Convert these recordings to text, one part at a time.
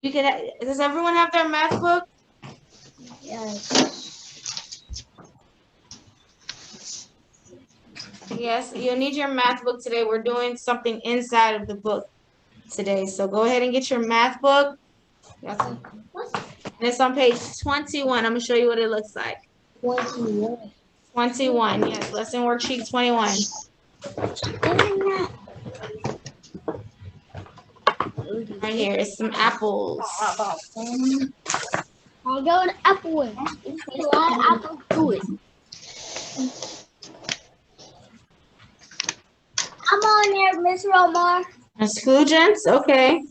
You can. Does everyone have their math book? Yes. Yes, you'll need your math book today. We're doing something inside of the book today. So go ahead and get your math book. And it's on page 21. I'm going to show you what it looks like. 21. 21, yes. Lesson worksheet 21. Right here is some apples. I'll go an apple one. A lot of apples to it. Come on there, Miss Romar. Exclusions, okay.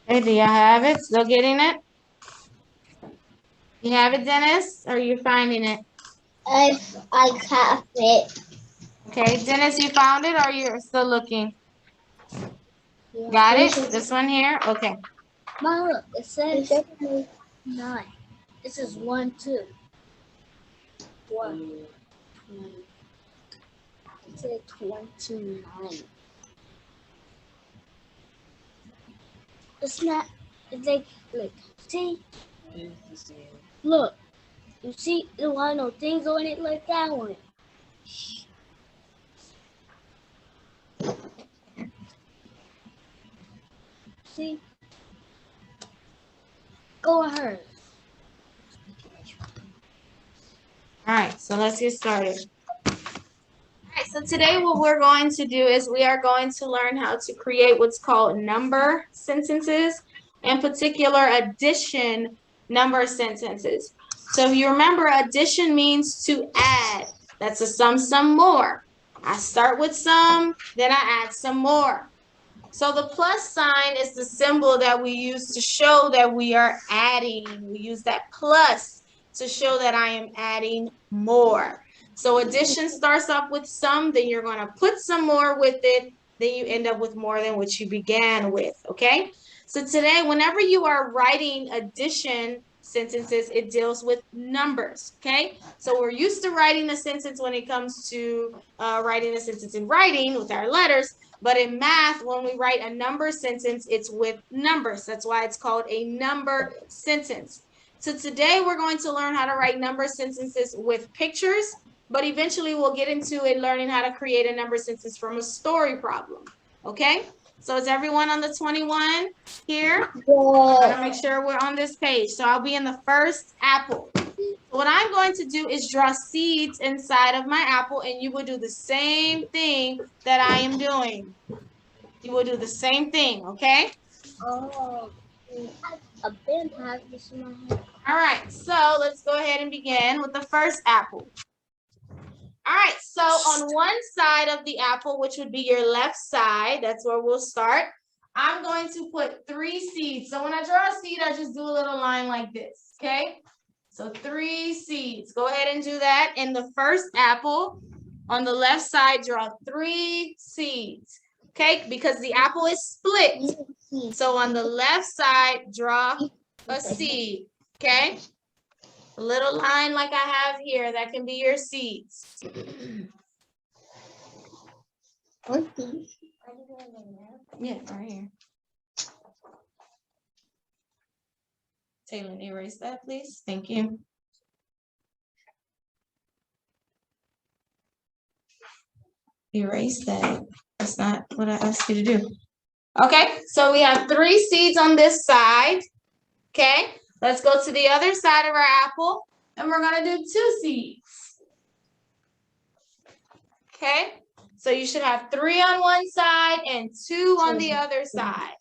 Okay, do y'all have it? Still getting it? You have it, Dennis? Or are you finding it? I have it. Okay, Dennis, you found it or you're still looking? Yeah, Got it? This one here? Okay. Mom, look, it says 9. This is 1, 2. 1. It says 29. It's not, it's like, see? Look, you see the one of things on it like that one. See? Go ahead. All right, so let's get started. All right, so today what we're going to do is we are going to learn how to create what's called number sentences, in particular addition number sentences. So if you remember, addition means to add. That's a some more. I start with some, then I add some more. So the plus sign is the symbol that we use to show that we are adding. We use that plus to show that I am adding more. So addition starts off with some, then you're going to put some more with it, then you end up with more than what you began with, okay? So today, whenever you are writing addition sentences, it deals with numbers, okay? So we're used to writing a sentence when it comes to writing a sentence in writing with our letters, but in math, when we write a number sentence, it's with numbers. That's why it's called a number sentence. So today we're going to learn how to write number sentences with pictures, but eventually we'll get into it learning how to create a number sentence from a story problem. Okay? So is everyone on the 21 here? I want to make sure we're on this page. So I'll be in the first apple. What I'm going to do is draw seeds inside of my apple, and you will do the same thing that I am doing. You will do the same thing, okay? Oh, I've been having this in my head. All right, so let's go ahead and begin with the first apple. All right, so on one side of the apple, which would be your left side, that's where we'll start. I'm going to put 3 seeds. So when I draw a seed, I just do a little line like this, okay? So 3 seeds. Go ahead and do that. In the first apple, on the left side, draw 3 seeds, okay? Because the apple is split. So on the left side, draw a seed, okay? A little line like I have here, that can be your seeds. Yeah, right here. Taylor, erase that, please. Thank you. Erase that. That's not what I asked you to do. Okay, so we have 3 seeds on this side. Okay, let's go to the other side of our apple, and we're going to do 2 seeds. Okay, so you should have 3 on one side and 2 on the other side.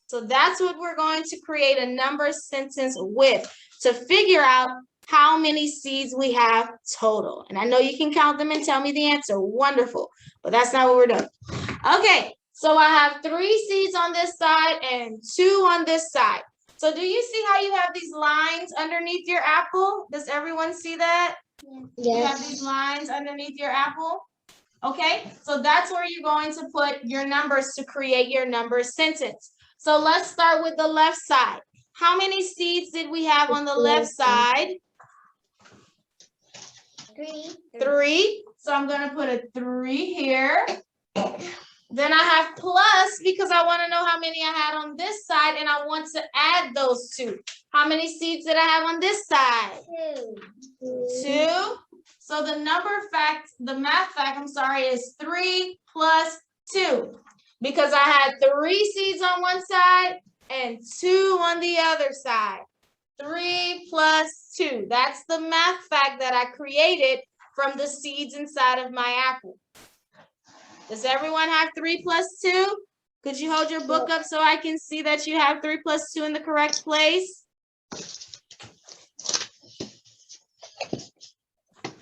So that's what we're going to create a number sentence with, to figure out how many seeds we have total. And I know you can count them and tell me the answer. Wonderful. But that's not what we're doing. Okay, so I have 3 seeds on this side and 2 on this side. So do you see how you have these lines underneath your apple? Does everyone see that? Yes. You have these lines underneath your apple? Okay, so that's where you're going to put your numbers to create your number sentence. So let's start with the left side. How many seeds did we have on the left side? 3. 3. So I'm going to put a 3 here. Then I have plus because I want to know how many I had on this side and I want to add those 2. How many seeds did I have on this side? 2. So the math fact, is 3 plus 2. Because I had 3 seeds on one side and 2 on the other side. 3 plus 2. That's the math fact that I created from the seeds inside of my apple. Does everyone have 3 plus 2? Could you hold your book up so I can see that you have 3 plus 2 in the correct place?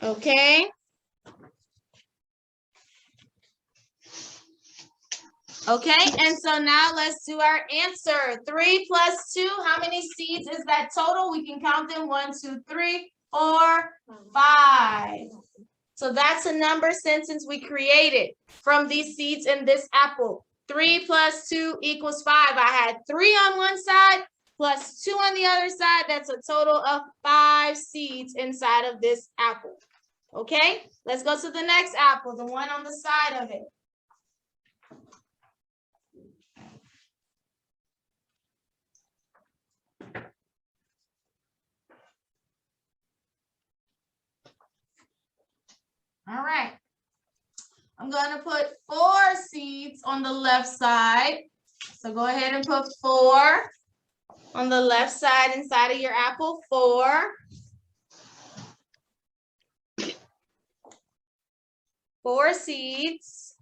Okay. Okay, and so now let's do our answer. 3 plus 2, how many seeds is that total? We can count them 1, 2, 3, 4, 5. So that's a number sentence we created from these seeds in this apple. 3 plus 2 equals 5. I had 3 on one side plus 2 on the other side. That's a total of 5 seeds inside of this apple. Okay, let's go to the next apple, the one on the side of it. All right. I'm going to put 4 seeds on the left side. So go ahead and put 4 on the left side inside of your apple. 4. 4 seeds.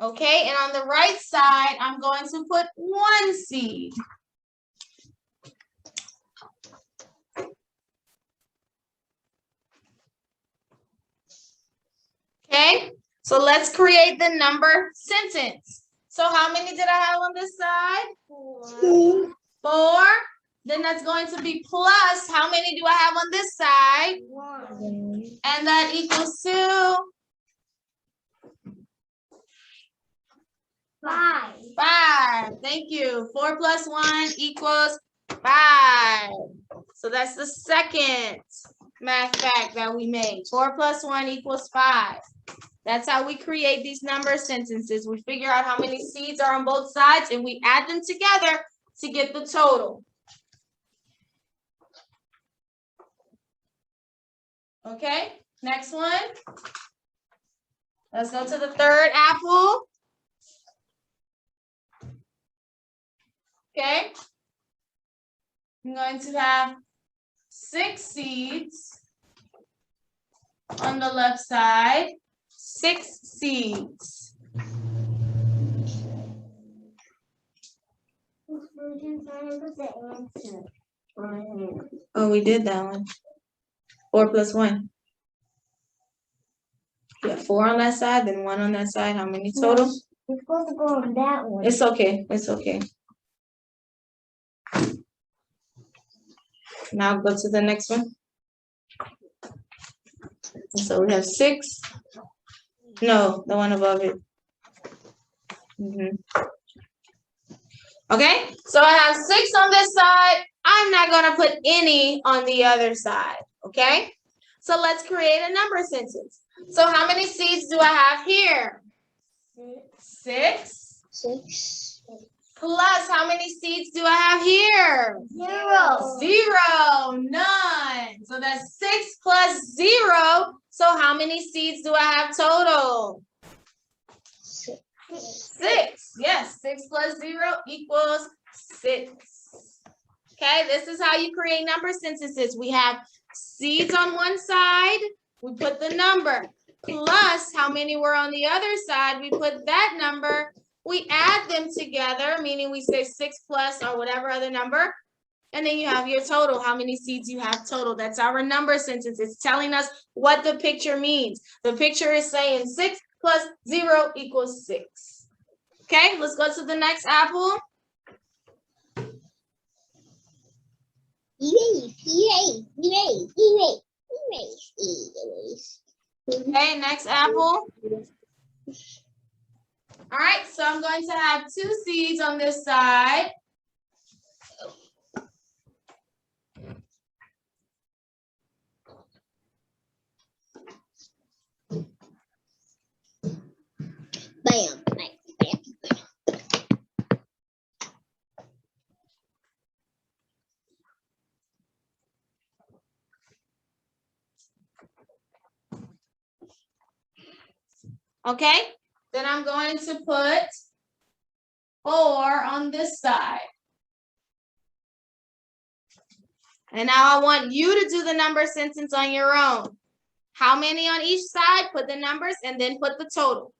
Okay, and on the right side, I'm going to put 1 seed. Okay, so let's create the number sentence. So how many did I have on this side? 4. 4. Then that's going to be plus, how many do I have on this side? 1. And that equals 2. 5. 5. Thank you. 4 plus 1 equals 5. So that's the second math fact that we made. 4 plus 1 equals 5. That's how we create these number sentences. We figure out how many seeds are on both sides and we add them together to get the total. Okay, next one. Let's go to the third apple. Okay. I'm going to have 6 seeds on the left side. 6 seeds. Oh, we did that one. 4 plus 1. You have 4 on that side, then 1 on that side. How many total? We're supposed to go on that one. It's okay. It's okay. Now go to the next one. So we have 6. No, the one above it. Okay, so I have 6 on this side. I'm not going to put any on the other side. Okay, so let's create a number sentence. So how many seeds do I have here? 6. 6. Plus, how many seeds do I have here? 0. 0. None. So that's 6 plus 0. So how many seeds do I have total? 6. 6. Yes, 6 plus 0 equals 6. Okay, this is how you create number sentences. We have seeds on one side. We put the number. Plus, how many were on the other side? We put that number. we add them together, meaning we say 6 plus or whatever other number, and then you have your total, how many seeds you have total. That's our number sentence. It's telling us what the picture means. The picture is saying 6 plus 0 equals 6. Okay, let's go to the next apple. Okay, next apple. All right, so I'm going to have 2 seeds on this side. Bam, bam, bam, bam. Okay, then I'm going to put 4 on this side. And now I want you to do the number sentence on your own. How many on each side? Put the numbers and then put the total.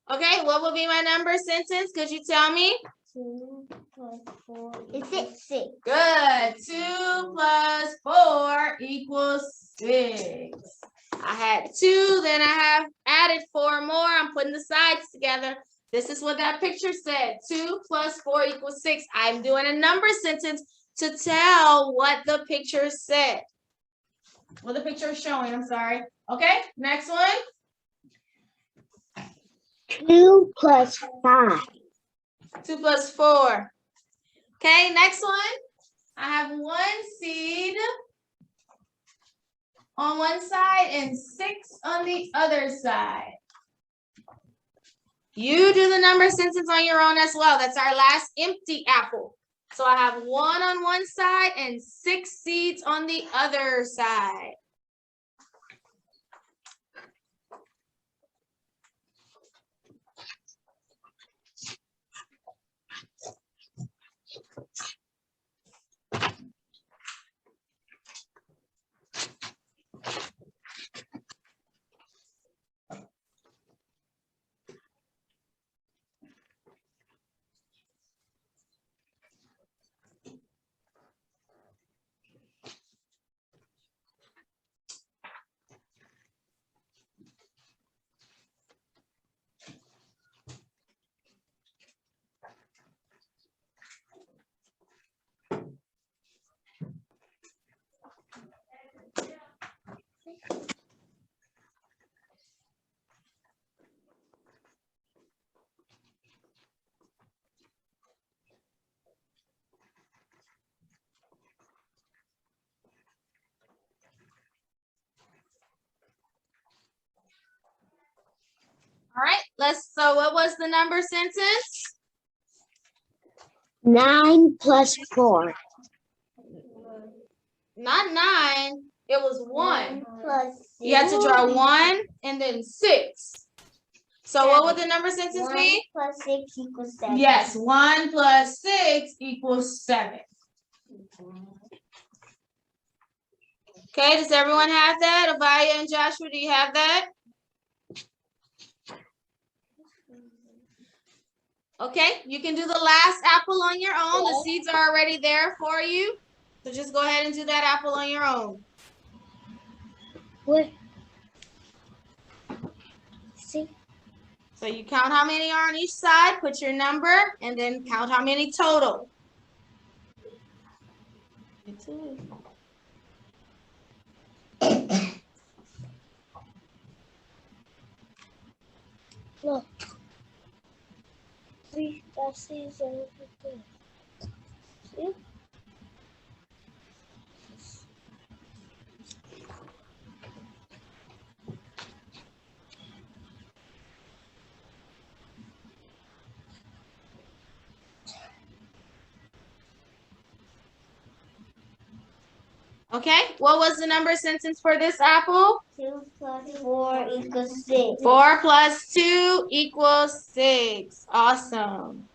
Okay, what will be my number sentence? Could you tell me? 2 plus 4 is 6. Good. 2 plus 4 equals 6. I had 2, then I have added 4 more. I'm putting the sides together. This is what that picture said. 2 plus 4 equals 6. I'm doing a number sentence to tell what the picture said. What the picture is showing, I'm sorry. Okay, next one. 2 plus 5. 2 plus 4. Okay, next one. I have 1 seed on one side and 6 on the other side. You do the number sentence on your own as well. That's our last empty apple. So I have 1 on one side and 6 seeds on the other side. All right, so what was the number sentence? 9 plus 4. Not 9, it was 1. Plus 6. You had to draw 1 and then 6. So what would the number sentence 1 be? plus 6 equals 7. Yes, 1 plus 6 equals 7. Okay, does everyone have that? Abaya and Joshua, do you have that? Okay, you can do the last apple on your own. The seeds are already there for you. So just go ahead and do that apple on your own. What? See? So you count how many are on each side, put your number, and then count how many total. Look. See? That sees everything. See? Okay, what was the number sentence for this apple? 2 plus 4 equals 6. 4 plus 2 equals 6. Awesome.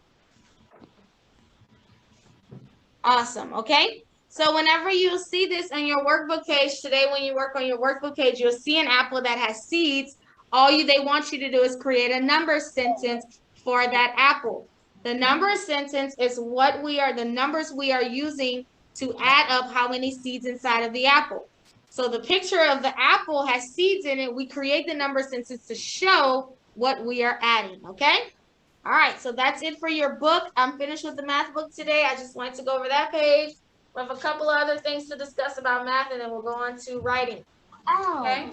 Awesome, okay? So whenever you see this on your workbook page today, when you work on your workbook page, you'll see an apple that has seeds. They want you to do is create a number sentence for that apple. The number sentence is the numbers we are using to add up how many seeds inside of the apple. So the picture of the apple has seeds in it. We create the number sentence to show what we are adding, okay? All right, so that's it for your book. I'm finished with the math book today. I just wanted to go over that page. We have a couple of other things to discuss about math, and then we'll go on to writing. Okay?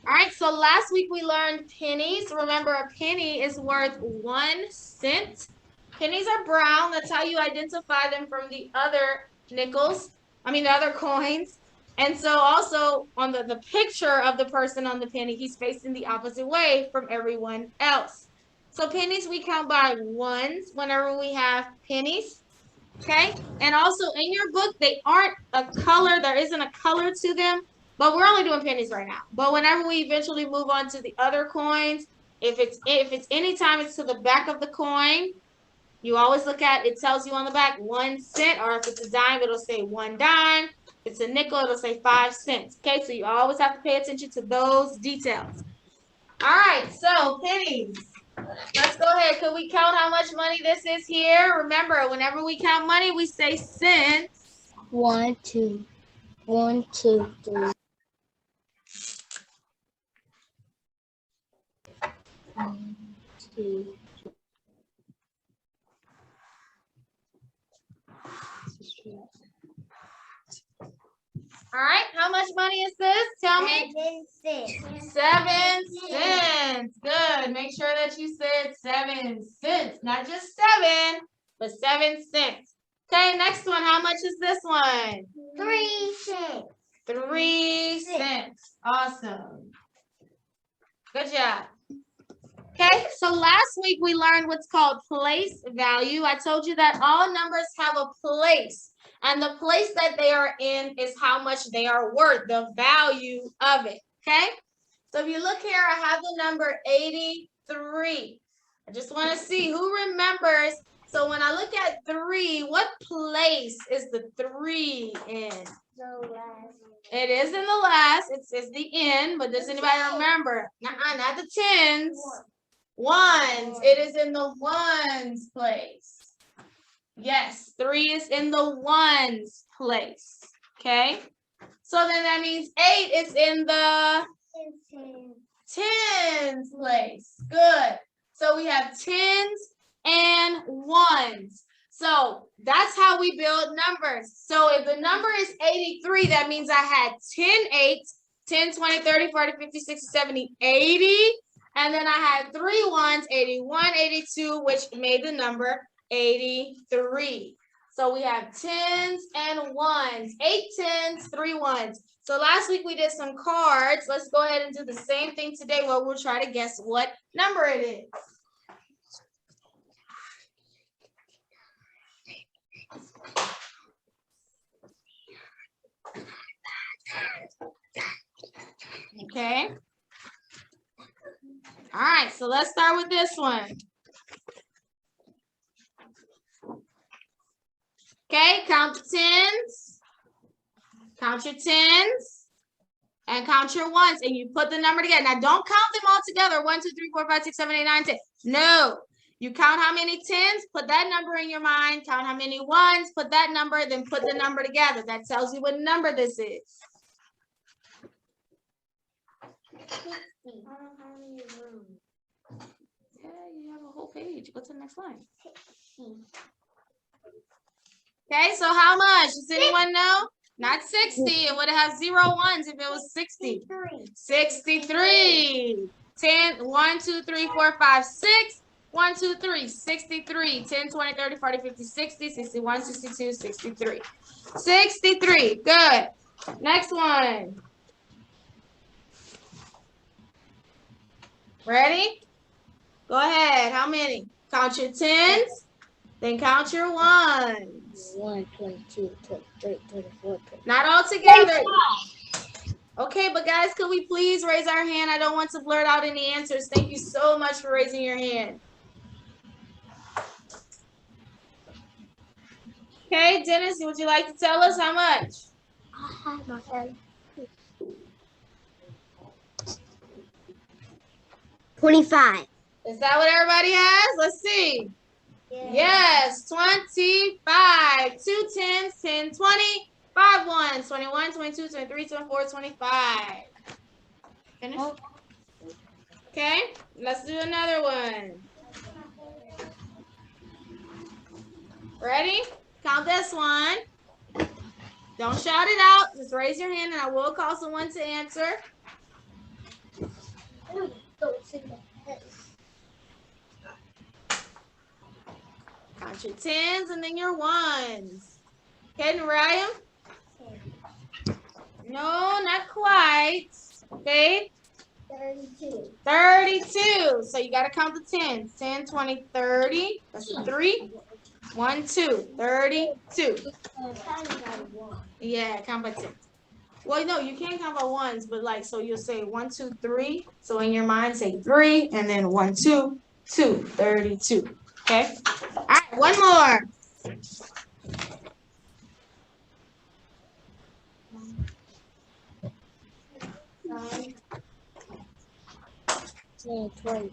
All right, so last week we learned pennies. Remember, a penny is worth 1 cent. Pennies are brown. That's how you identify them from the other the other coins. And so also on the picture of the person on the penny, he's facing the opposite way from everyone else. So pennies we count by ones whenever we have pennies. Okay. And also in your book, they aren't a color. There isn't a color to them, but we're only doing pennies right now. But whenever we eventually move on to the other coins, if it's anytime it's to the back of the coin, you always look at, it tells you on the back 1 cent, or if it's a dime, it'll say 1 dime. If it's a nickel, it'll say 5 cents. Okay, so you always have to pay attention to those details. All right, so pennies. Let's go ahead. Can we count how much money this is here? Remember, whenever we count money, we say cents. 1, 2, 1, 2, 3. 1, 2. All right, how much money is this? Tell me. 7 cents. 7 cents. Good. Make sure that you said 7 cents. Not just 7, but 7 cents. Okay, next one. How much is this one? 3 cents. 3 cents. Awesome. Good job. Okay, so last week we learned what's called place value. I told you that all numbers have a place, and the place that they are in is how much they are worth, the value of it. Okay, so if you look here, I have the number 83. I just want to see who remembers. So when I look at 3, what place is the 3 in? The last. It is in the last. It's the end, but does anybody remember? Not the tens. Ones. It is in the ones place. Yes, 3 is in the ones place. Okay. So then that means 8 is in the tens place. Good. So we have tens and ones. So that's how we build numbers. So if the number is 83, that means I had 10 8s, 10, 20, 30, 40, 50, 60, 70, 80. And then I had 3 ones, 81, 82, which made the number 83. So we have tens and ones, 8 tens, 3 ones. So last week we did some cards. Let's go ahead and do the same thing today where we'll try to guess what number it is. Okay. All right, so let's start with this one. Okay, count the tens, count your tens, and count your ones, and you put the number together. Now, don't count them all together. 1, 2, 3, 4, 5, 6, 7, 8, 9, 10. No, you count how many tens, put that number in your mind, count how many ones, put that number, then put the number together. That tells you what number this is. 60. Yeah, you have a whole page. Go to the next line. 60. Okay, so how much? Does anyone know? Not 60. It would have 0 ones if it was 60. 63. 10, 1, 2, 3, 4, 5, 6. 1, 2, 3, 63. 10, 20, 30, 40, 50, 60, 61, 62, 63. 63. Good. Next one. Ready? Go ahead. How many? Count your tens. Then count your ones. 1, 22, 23, 24, 25. Not all together. Okay, but guys, could we please raise our hand? I don't want to blurt out any answers. Thank you so much for raising your hand. Okay, Dennis, would you like to tell us how much? I have my head. 25. Is that what everybody has? Let's see. Yes, 25. 2 10s, 10, 20, 5 1s, 21, 22, 23, 24, 25. Finish? Okay, let's do another one. Ready? Count this one. Don't shout it out. Just raise your hand and I will call someone to answer. Count your 10s and then your 1s. Okay, Mariah? No, not quite. Okay. 32. 32. So you got to count the 10s. 10, 20, 30. That's a 3. 1, 2. 32. Yeah, count by 10. Well, no, you can't count by ones, but like, so you'll say 1, 2, 3. So in your mind, say 3, and then 1, 2, 2, 32. Okay? All right, one more. Ten, 20,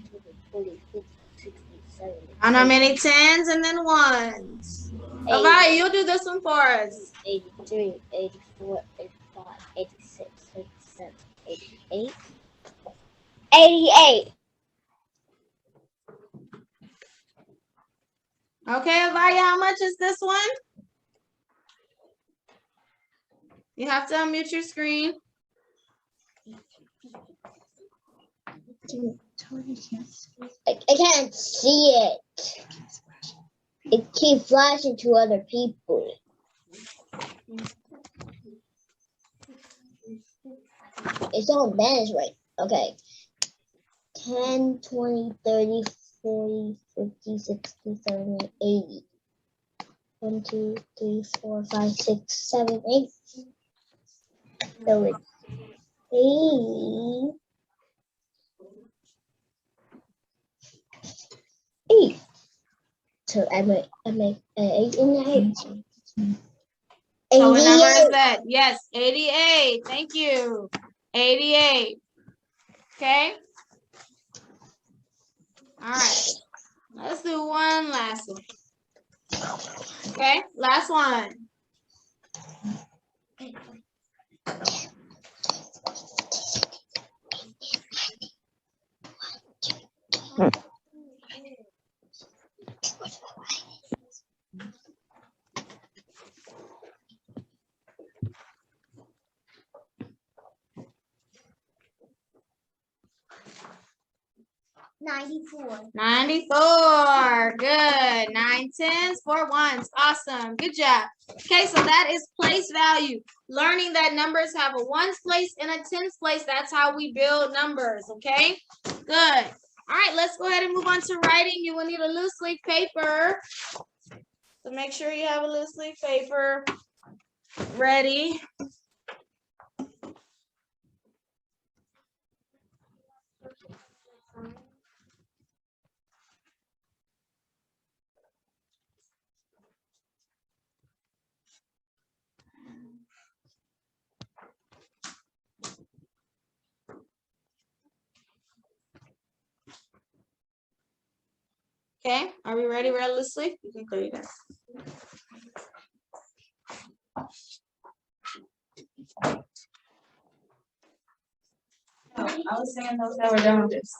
40, 50, 60, 70. Count how many 10s and then 1s. Avaya, you'll do this one for us. 83, 84, 85, 86, 87, 88. 88. Okay, Avaya, how much is this one? You have to unmute your screen. I can't see it. It keeps flashing to other people. It's on Ben's right. Okay. 10, 20, 30, 40, 50, 60, 70, 80. 1, 2, 3, 4, 5, 6, 7, 8. So it's 8. So I make 8 in the 8. So what number is that? Yes, 88. Thank you. 88. Okay. All right. Let's do one last one. Okay, last one. $94. 94. Good. 9 10s, 4 1s. Awesome. Good job. Okay, so that is place value. Learning that numbers have a ones place and a tens place. That's how we build numbers. Okay. Good. All right, let's go ahead and move on to writing. You will need a loose leaf paper. So make sure you have a loose leaf paper ready. Okay, are we ready realistically? You can clear your desk. I was saying those that were done with this.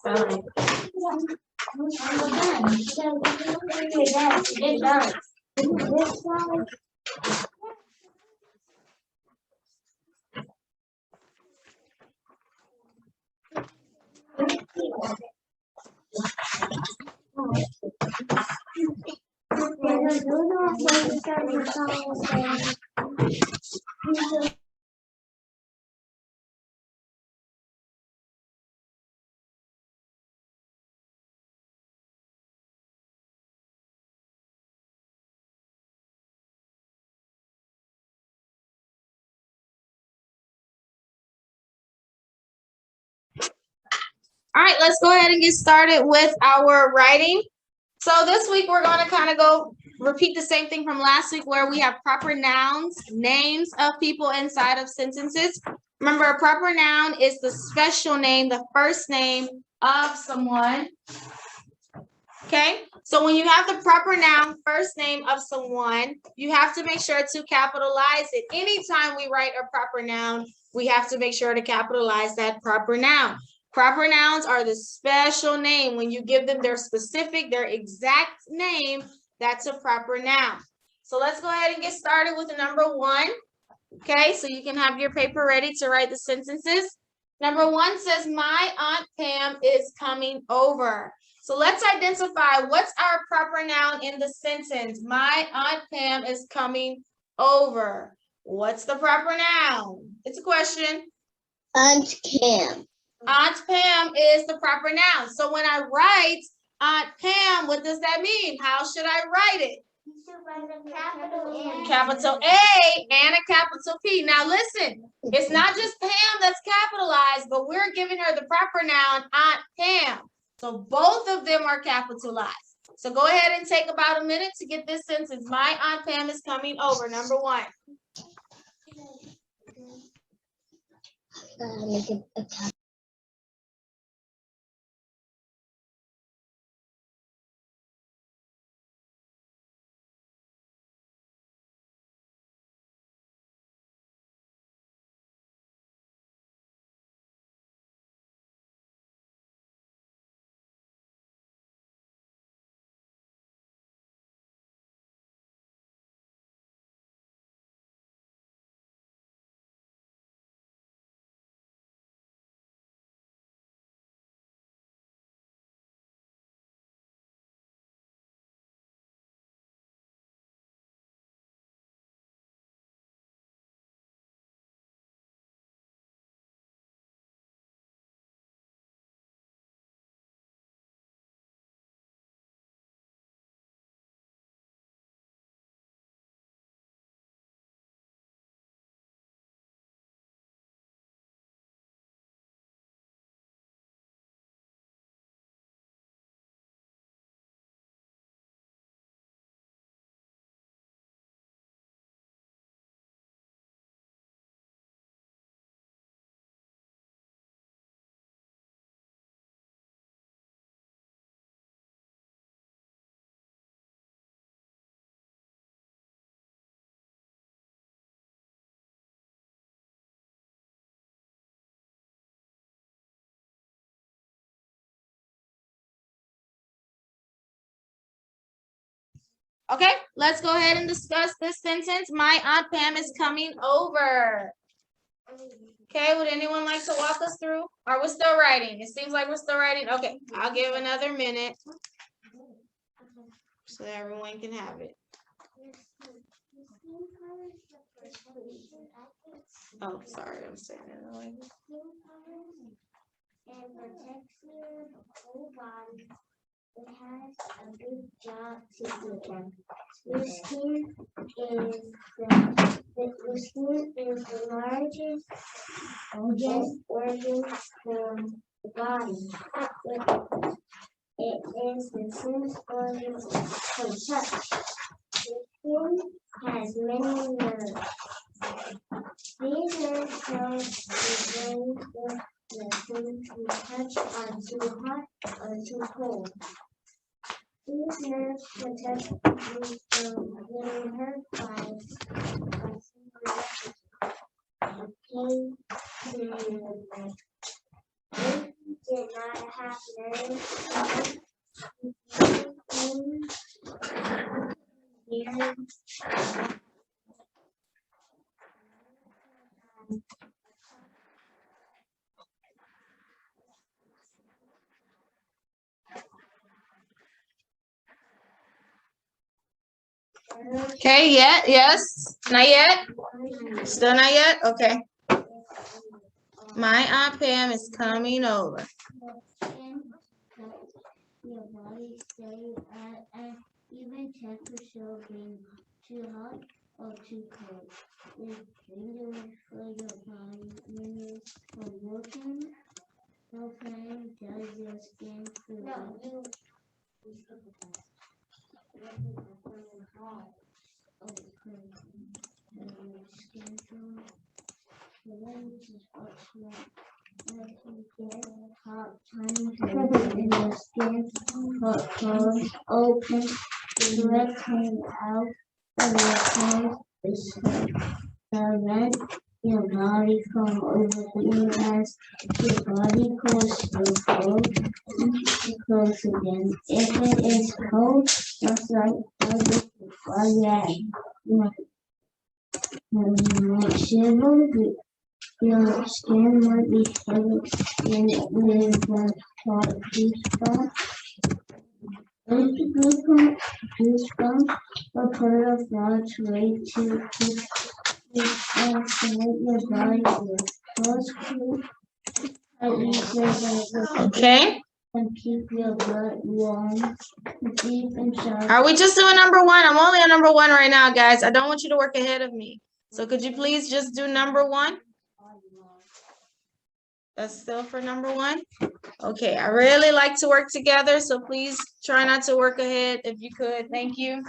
All right, let's go ahead and get started with our writing. So this week we're going to kind of repeat the same thing from last week where we have proper nouns, names of people inside of sentences. Remember, a proper noun is the special name, the first name of someone. Okay, so when you have the proper noun, first name of someone, you have to make sure to capitalize it. Anytime we write a proper noun, we have to make sure to capitalize that proper noun. Proper nouns are the special name. When you give them their specific, their exact name, that's a proper noun. So let's go ahead and get started with number 1. Okay, so you can have your paper ready to write the sentences. Number 1 says, my Aunt Pam is coming over. So let's identify what's our proper noun in the sentence. My Aunt Pam is coming over. What's the proper noun? It's a question. Aunt Pam. Aunt Pam is the proper noun. So when I write Aunt Pam, what does that mean? How should I write it? Capital A and a capital P. Now listen, it's not just Pam that's capitalized, but we're giving her the proper noun, Aunt Pam. So both of them are capitalized. So go ahead and take about a minute to get this sentence. My Aunt Pam is coming over, number 1. Make it a cap. Okay, let's go ahead and discuss this sentence. My Aunt Pam is coming over. Okay, would anyone like to walk us through? Or we're still writing? It seems like we're still writing. Okay, I'll give another minute so that everyone can have it. Oh, sorry, I'm saying it wrong. And protects your whole body. It has a big job to do them. Your skin is the largest organ from the body. It is the sense organ for touch. The skin has many nerves. These nerves tell the brain if the things we touch are too hot or too cold. These nerves protect you from getting hurt by pain to your neck. If you did not have nerves, Okay, yes, not yet? Still not yet? Okay. My Aunt Pam is coming over. Your body stay at even temperature being too hot or too cold. It's dangerous for your body when you're working. Open, does your skin feel? No, you. Open, let him out of your clothes, let your body come over you as your body cools close again. If it is cold, just like yeah, you might shiver, your skin might be covered with the hot goosebumps. Goosebumps are part of God's way to keep your body with close to Okay. and keep your blood warm deep inside. Are we just doing number one? I'm only on number one right now, guys. I don't want you to work ahead of me. So could you please just do number one? That's still for number one. Okay, I really like to work together, so please try not to work ahead if you could. Thank you.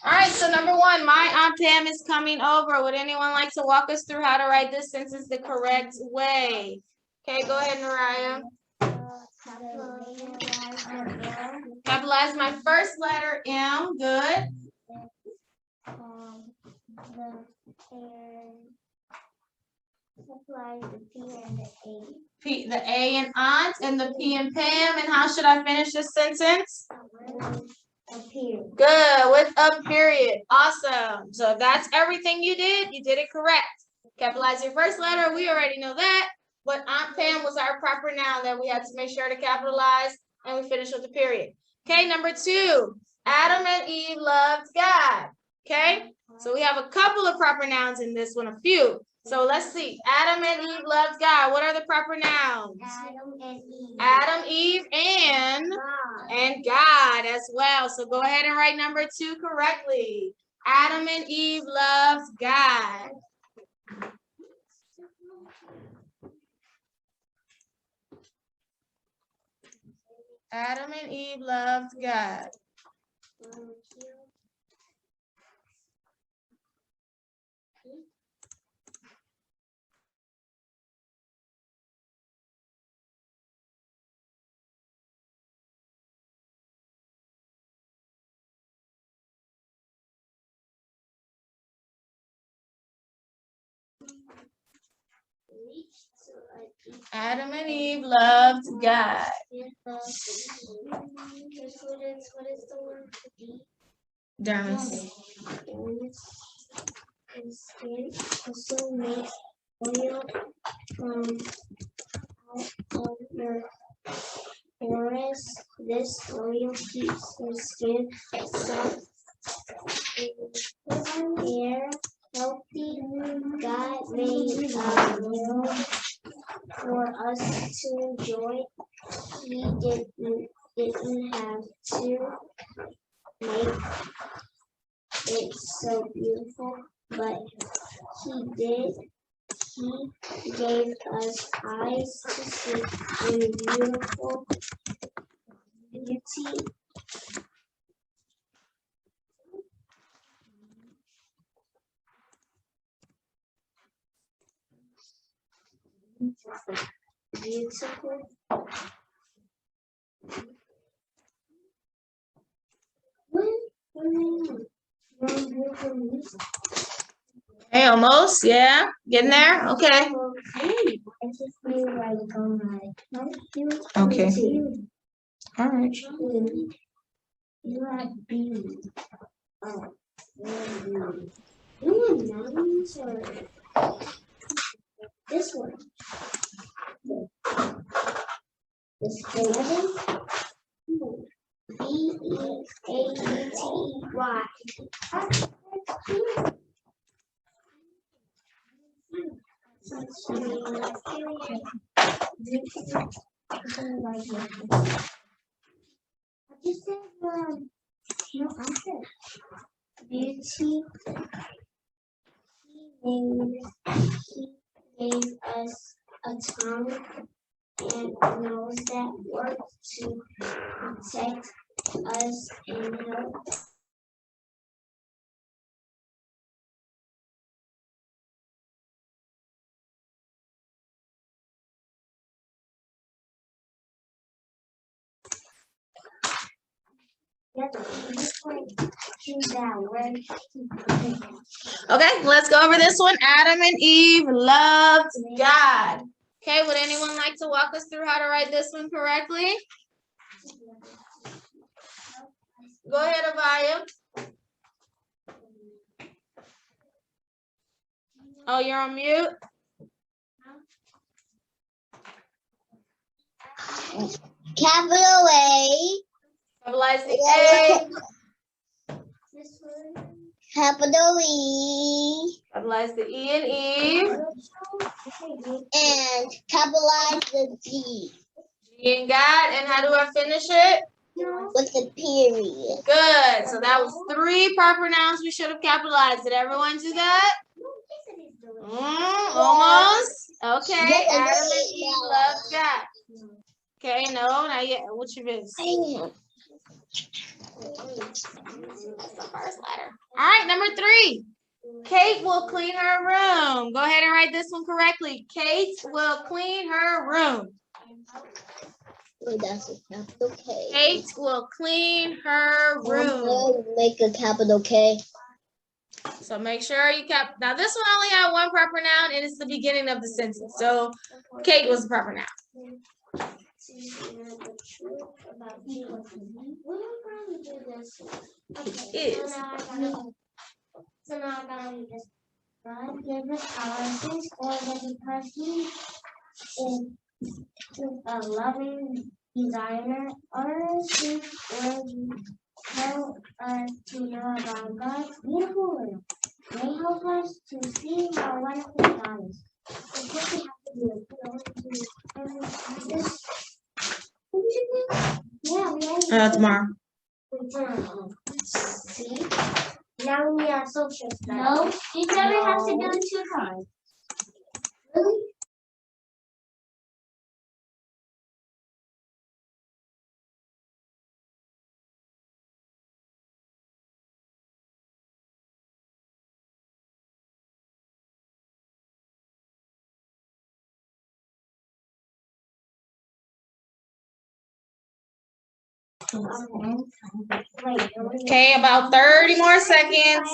All right, so number one, my Aunt Pam is coming over. Would anyone like to walk us through how to write this sentence the correct way? Okay, go ahead, Naraya. Capitalize my first letter, M. Good. Apply the P and the A. The A in aunt and the P in Pam. And how should I finish this sentence? A period. Good, with a period. Awesome. So if that's everything you did it correct. Capitalize your first letter. We already know that. But Aunt Pam was our proper noun that we had to make sure to capitalize, and we finish with a period. Okay, number two. Adam and Eve loved God. Okay, so we have a couple of proper nouns in this one, a few. So let's see. Adam and Eve loved God. What are the proper nouns? Adam and Eve. Adam, Eve, and God as well. So go ahead and write number two correctly. Adam and Eve loved God. Adam and Eve loved God. Adam and Eve loved God. What is the word for D? Dermis. And skin also make oil from out of your pores. This oil keeps the skin soft and healthy. God made a meal for us to enjoy. He didn't have to make it so beautiful, but he did. He gave us eyes to see and beautiful beauty. Beautiful. Hey, almost, yeah. Getting there? Okay. Okay. All right. You have B. This one. This 11. B-E-A-T-Y. Beauty. He gave us a tongue and those that work to protect us and help. Okay, let's go over this one. Adam and Eve loved God. Okay, would anyone like to walk us through how to write this one correctly? Go ahead, Avaya. Oh, you're on mute? Capital A. Capitalize the A. Capital E. Capitalize the E and Eve. And capitalize the G. G and God. And how do I finish it? With a period. Good. So that was 3 proper nouns we should have capitalized. Did everyone do that? Almost. Okay. Adam and Eve loved God. Okay, no, not yet. What you miss? That's the first letter. All right, number 3. Kate will clean her room. Go ahead and write this one correctly. Kate will clean her room. Oh, that's a capital K. Kate will clean her room. Make a capital K. So make sure you now this one only had 1 proper noun and it's the beginning of the sentence. So Kate was the proper noun. Is. So now I gotta read this. God gave us our sins because He is a loving designer. Our sins will help us to know about God's beautiful world. They help us to see how wonderful God is. So what we have to do is yeah, we have Tomorrow. See? Now we are social studies. No, you never have to do it 2 times. Really? Okay, about 30 more seconds.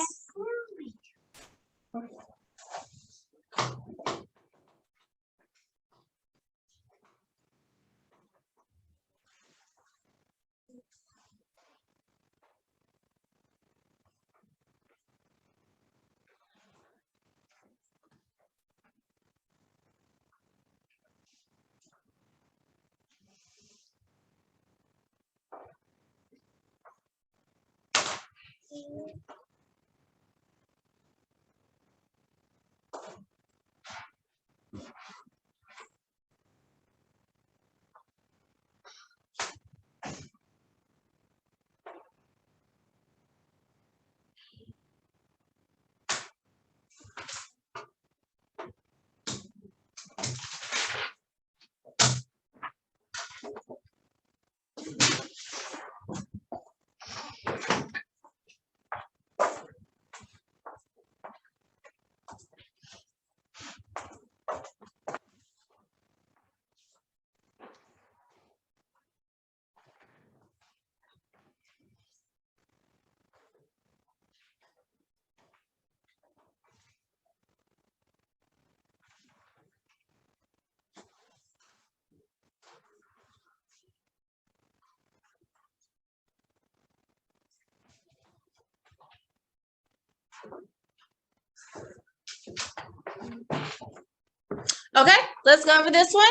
Okay, let's go over this one.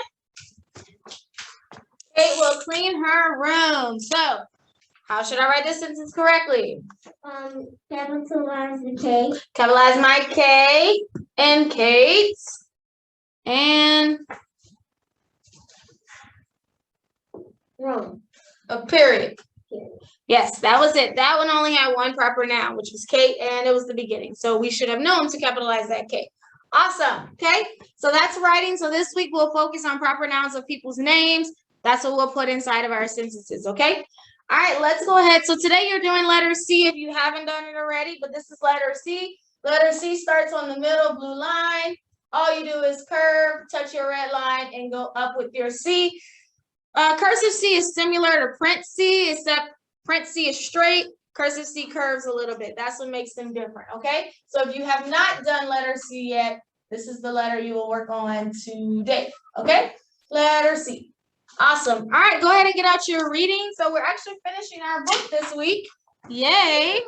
Kate will clean her room. So, how should I write this sentence correctly? Capitalize the K. Capitalize my K and Kate's and Room. a period. Yes, that was it. That one only had 1 proper noun, which was Kate, and it was the beginning. So we should have known to capitalize that K. Awesome. Okay. So that's writing. So this week we'll focus on proper nouns of people's names. That's what we'll put inside of our sentences. Okay. All right. Let's go ahead. So today you're doing letter C if you haven't done it already, but this is letter C. Letter C starts on the middle blue line. All you do is curve, touch your red line, and go up with your C. Cursive C is similar to print C, except print C is straight. Cursive C curves a little bit. That's what makes them different, okay? So if you have not done letter C yet, this is the letter you will work on today, okay? Letter C. Awesome. All right, go ahead and get out your reading. So we're actually finishing our book this week. Yay.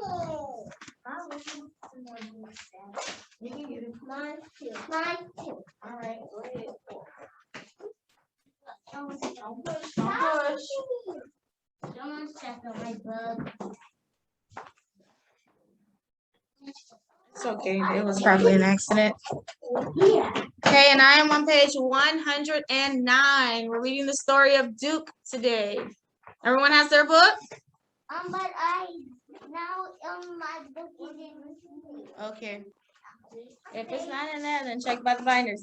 Mine too. All right, go ahead. Don't Don't push. Don't step on my bug. It's okay. It was probably an accident. Yeah. Okay, and I am on page 109. We're reading the story of Duke today. Everyone has their book? But I now my book is in. Okay. If it's not in there, then check by the binders.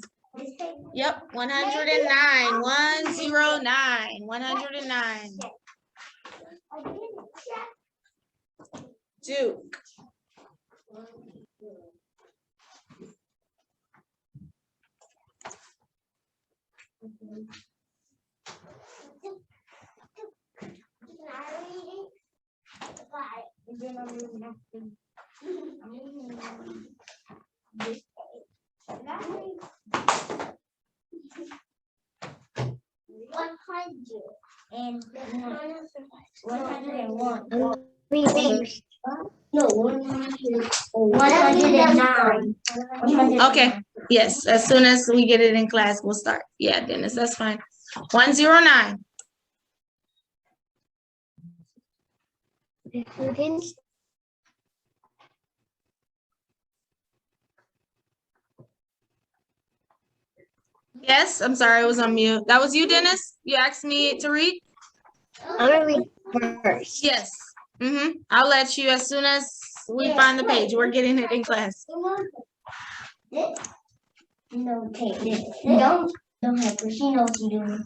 Yep, 109. 109. 109. I didn't check. Duke. And 101. Reading. No, 109. Okay. Yes, as soon as we get it in class, we'll start. Yeah, Dennis, that's fine. 109. Students. Yes, I'm sorry, I was on mute. That was you, Dennis? You asked me to read? I'm gonna read first. Yes. I'll let you as soon as we find the page. We're getting it in class. No, okay. Don't help her. She knows what you're doing.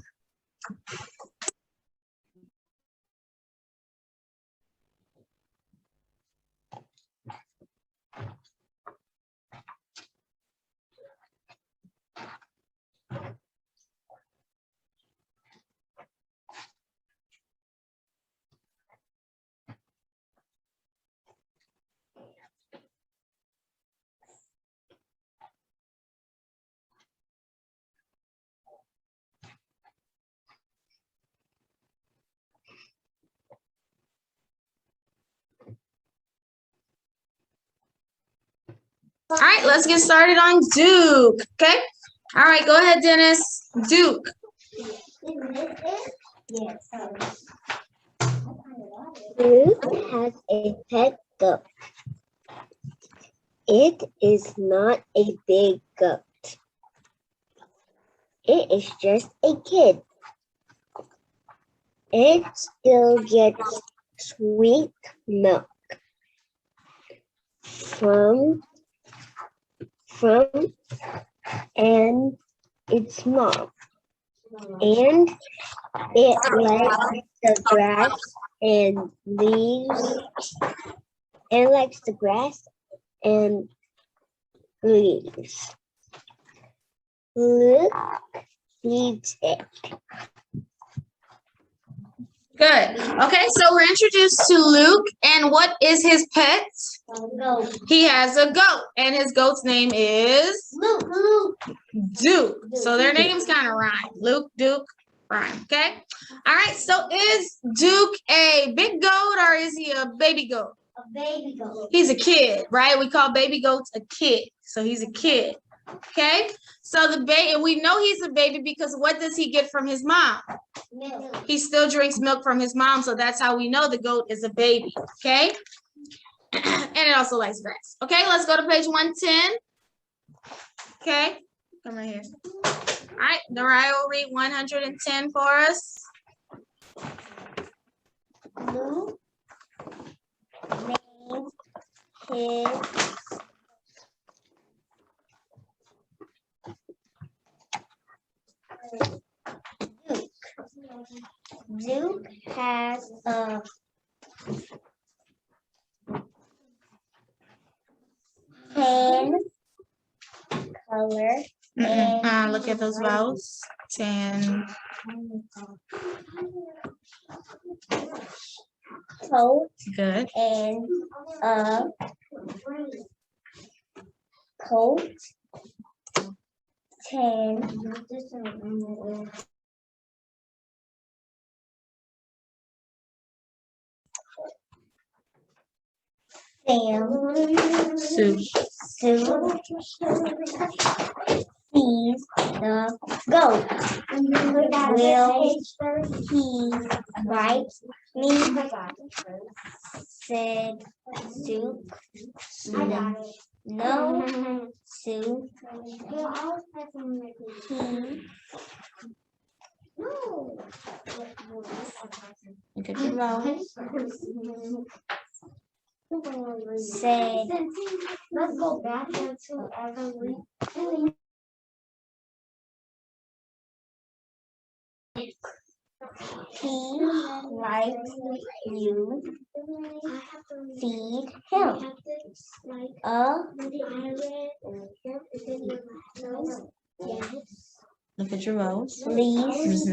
All right, let's get started on Duke. Okay. All right, go ahead, Dennis. Duke. Yes. Luke has a pet goat. It is not a big goat. It is just a kid. It still gets sweet milk from and its mom. And it likes the grass and leaves and likes the grass and leaves. Luke feeds it. Good. Okay, so we're introduced to Luke, and what is his pet? Go. He has a goat, and his goat's name is Luke. Duke. So their names kind of rhyme. Luke, Duke, rhyme. Okay. All right. So is Duke a big goat or is he a baby goat? A baby goat. He's a kid, right? We call baby goats a kid. So he's a kid. Okay. So the baby, we know he's a baby because what does he get from his mom? Milk. He still drinks milk from his mom, so that's how we know the goat is a baby. Okay. And it also likes grass. Okay, let's go to page 110. Okay, come right here. All right, Nariah will read 110 for us. Luke named his has a tan color. Look at those vowels. Tan. Coat Good. and a coat. Tan. Sam. Sue. Sue sees the goat. Will he bite me? Said Sue. No, Sue. Look at your vowels. Said, let's go back into every. He likes you. Feed him. Look at your vowels. Please,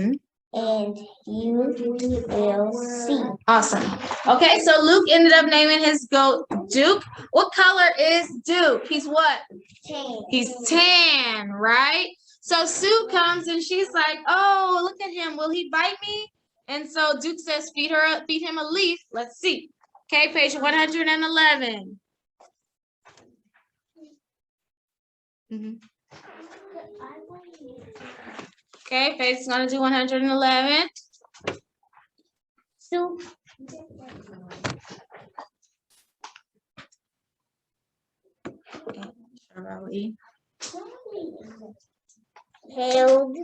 and you will see. Awesome. Okay, so Luke ended up naming his goat Duke. What color is Duke? He's what? Tan. He's tan, right? So Sue comes and she's like, oh, look at him. Will he bite me? And so Duke says, feed him a leaf. Let's see. Okay, page 111. Okay, page is gonna do 111. Sue Okay. held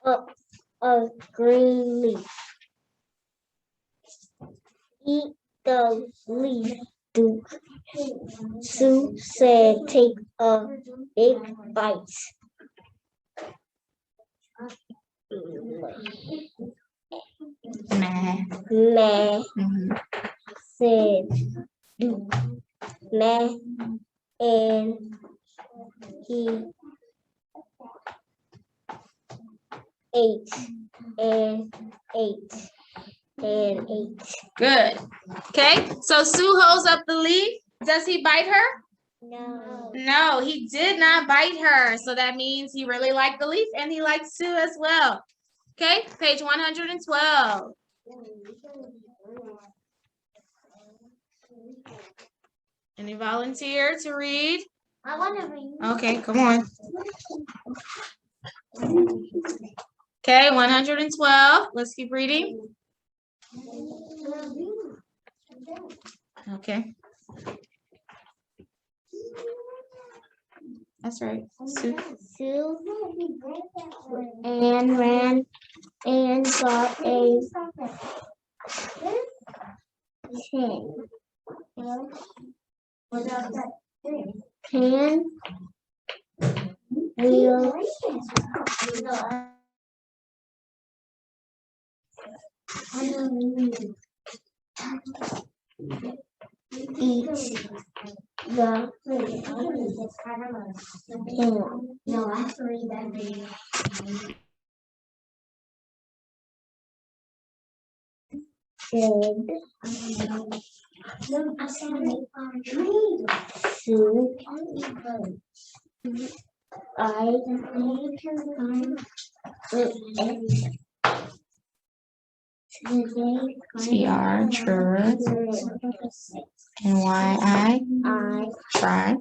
up a green leaf. Eat the leaf, Duke. Sue said, take a big bite. Meh. Meh, said Duke. Meh, and he ate and ate and ate. Good. Okay, so Sue holds up the leaf. Does he bite her? No. No, he did not bite her. So that means he really liked the leaf and he liked Sue as well. Okay, page 112. Any volunteer to read? I want to read. Okay, come on. Okay, 112. Let's keep reading. Okay. That's right. Sue. Sue and ran and got a tin. Pan will eat the tin. No, I have to read that. Sue, TR, true. And YI, try.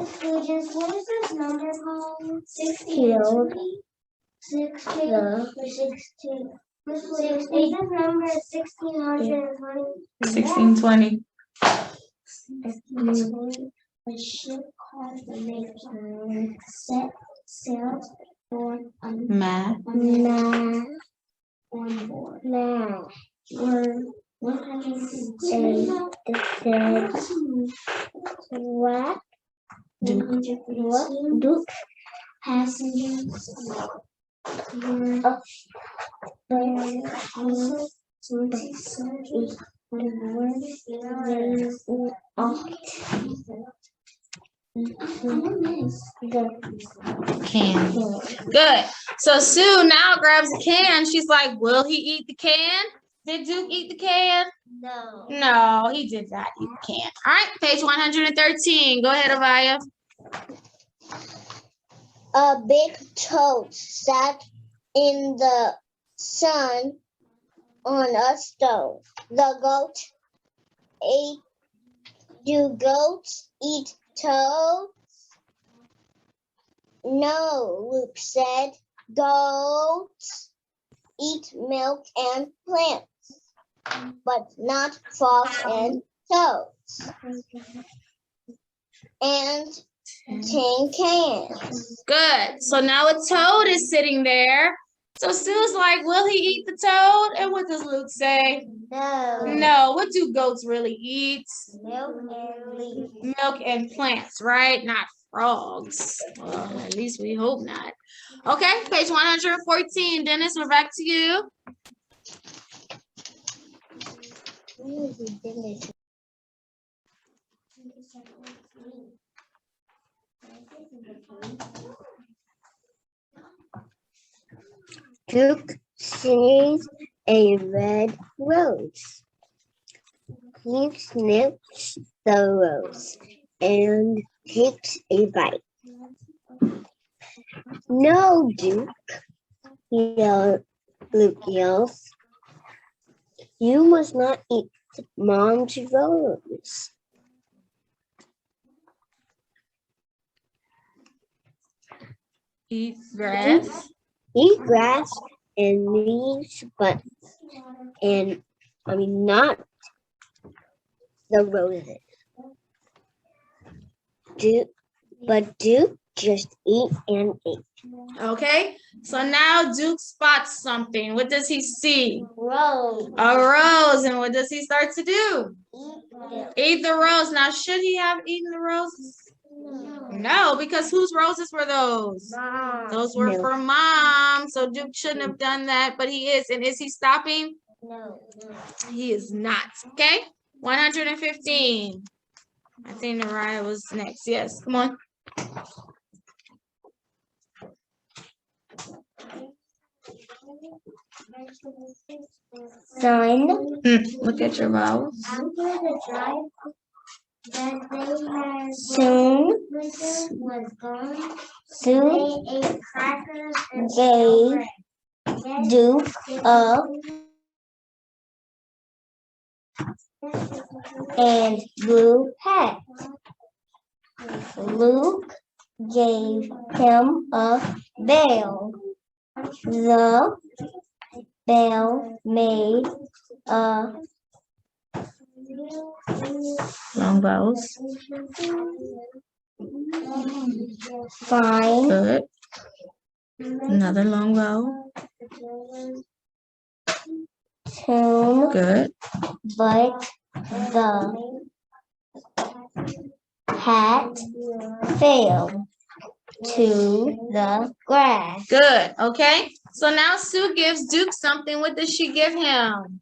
Students, what is this number called? 16. 16. 16. Is this number 1620? 1620. A ship called the Mayflower set sail on Math. on board. Were 108 what? Duke passengers were there also to search Can. Good. So Sue now grabs a can. She's like, will he eat the can? Did Duke eat the can? No. No, he did not eat the can. All right, page 113. Go ahead, Avaya. A big toad sat in the sun on a stone. The goat ate. Do goats eat toads? No, Luke said. Goats eat milk and plants, but not frogs and toads. And tin cans. Good. So now a toad is sitting there. So Sue's like, will he eat the toad? And what does Luke say? No. No. What do goats really eat? Milk and leaves. Milk and plants, right? Not frogs. Well, at least we hope not. Okay, page 114. Dennis, we're back to you. Duke sees a red rose. He sniffs the rose and takes a bite. No, Duke, Luke yells. You must not eat Mom's rose. Eat grass. Eat grass and leaves, but not the roses. Duke just eat and eat. Okay, so now Duke spots something. What does he see? Rose. A rose. And what does he start to do? Eat Eat the rose. Now, should he have eaten the roses? No, because whose roses were those? Mom. Those were for Mom. So Duke shouldn't have done that, but he is. And is he stopping? No. He is not. Okay, 115. I think Naraya was next. Yes, come on. Son. Look at your vowels. After the drive that they had Soon. was gone, Soon. they ate crackers and Gave bread. Then Duke a and blue hat. Luke gave him a bell. The bell made a Long vowels. fine Good. Another long vowel. tune, Good. but the hat fell to the grass. Good. Okay. So now Sue gives Duke something. What does she give him?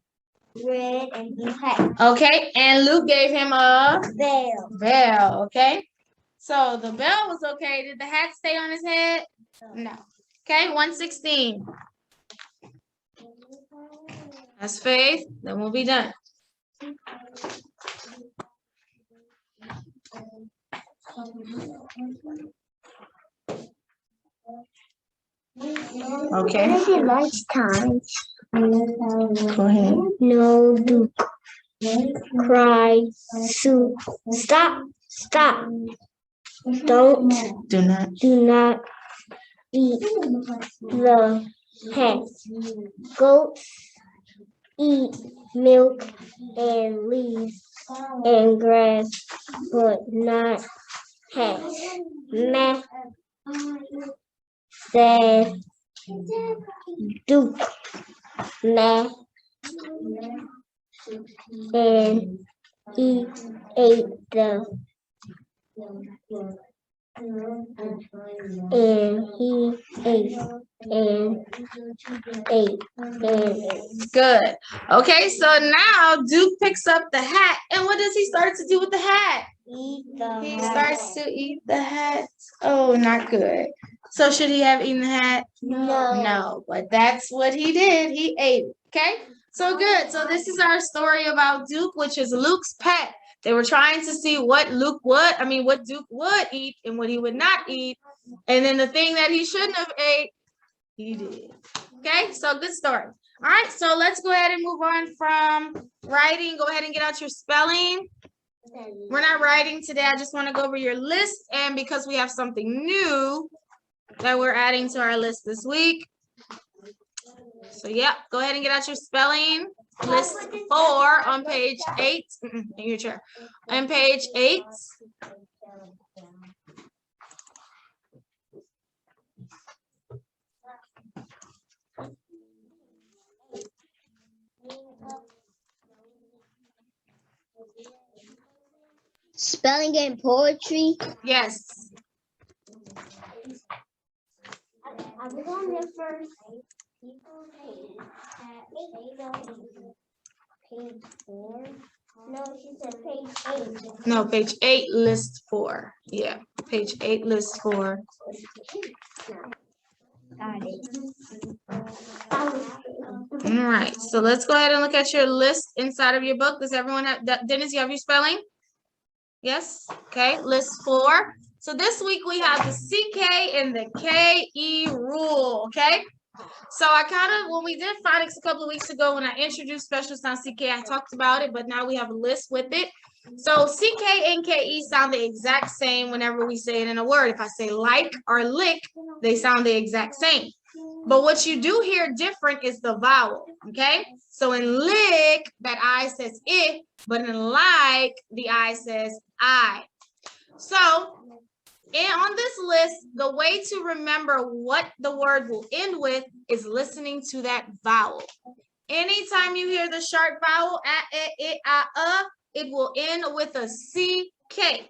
Red and blue hat. Okay. And Luke gave him a Bell. bell. Okay. So the bell was okay. Did the hat stay on his head? No. Okay. 116. That's Faith. Then we'll be done. Okay. Is it lunchtime? Go ahead. No, Duke. Cried Sue. Stop. Stop. Don't. Do not. Do not eat the hat. Goats eat milk and leaves and grass, but not hats. Matt said Duke. Matt and he ate the And he ate. And ate. And ate. Good. Okay, so now Duke picks up the hat, and what does he start to do with the hat? Eat the He hat. starts to eat the hat. Oh, not good. So should he have eaten the hat? No. No, but that's what he did. He ate it. Okay, so good. So this is our story about Duke, which is Luke's pet. They were trying to see what what Duke would eat and what he would not eat. And then the thing that he shouldn't have ate, he did. Okay, so good story. All right, so let's go ahead and move on from writing. Go ahead and get out your spelling. We're not writing today. I just want to go over your list. And because we have something new that we're adding to our list this week. So, yeah, go ahead and get out your spelling. List 4 on page 8. In your chair. On page 8. Spelling and poetry. Yes. I was on the first page 4. No, she said page 8. No, page 8, list 4. Yeah, page 8, list 4. Got it. All right, so let's go ahead and look at your list inside of your book. Does everyone have, Dennis, you have your spelling? Yes, okay, list 4. So this week we have the CK and the KE rule, okay? So I when we did phonics a couple of weeks ago when I introduced special sound CK, I talked about it, but now we have a list with it. So CK and KE sound the exact same whenever we say it in a word. If I say like or lick, they sound the exact same. But what you do hear different is the vowel, okay? So in lick, that I says it, but in like, the I says I. So on this list, the way to remember what the word will end with is listening to that vowel. Anytime you hear the sharp vowel, it will end with a CK.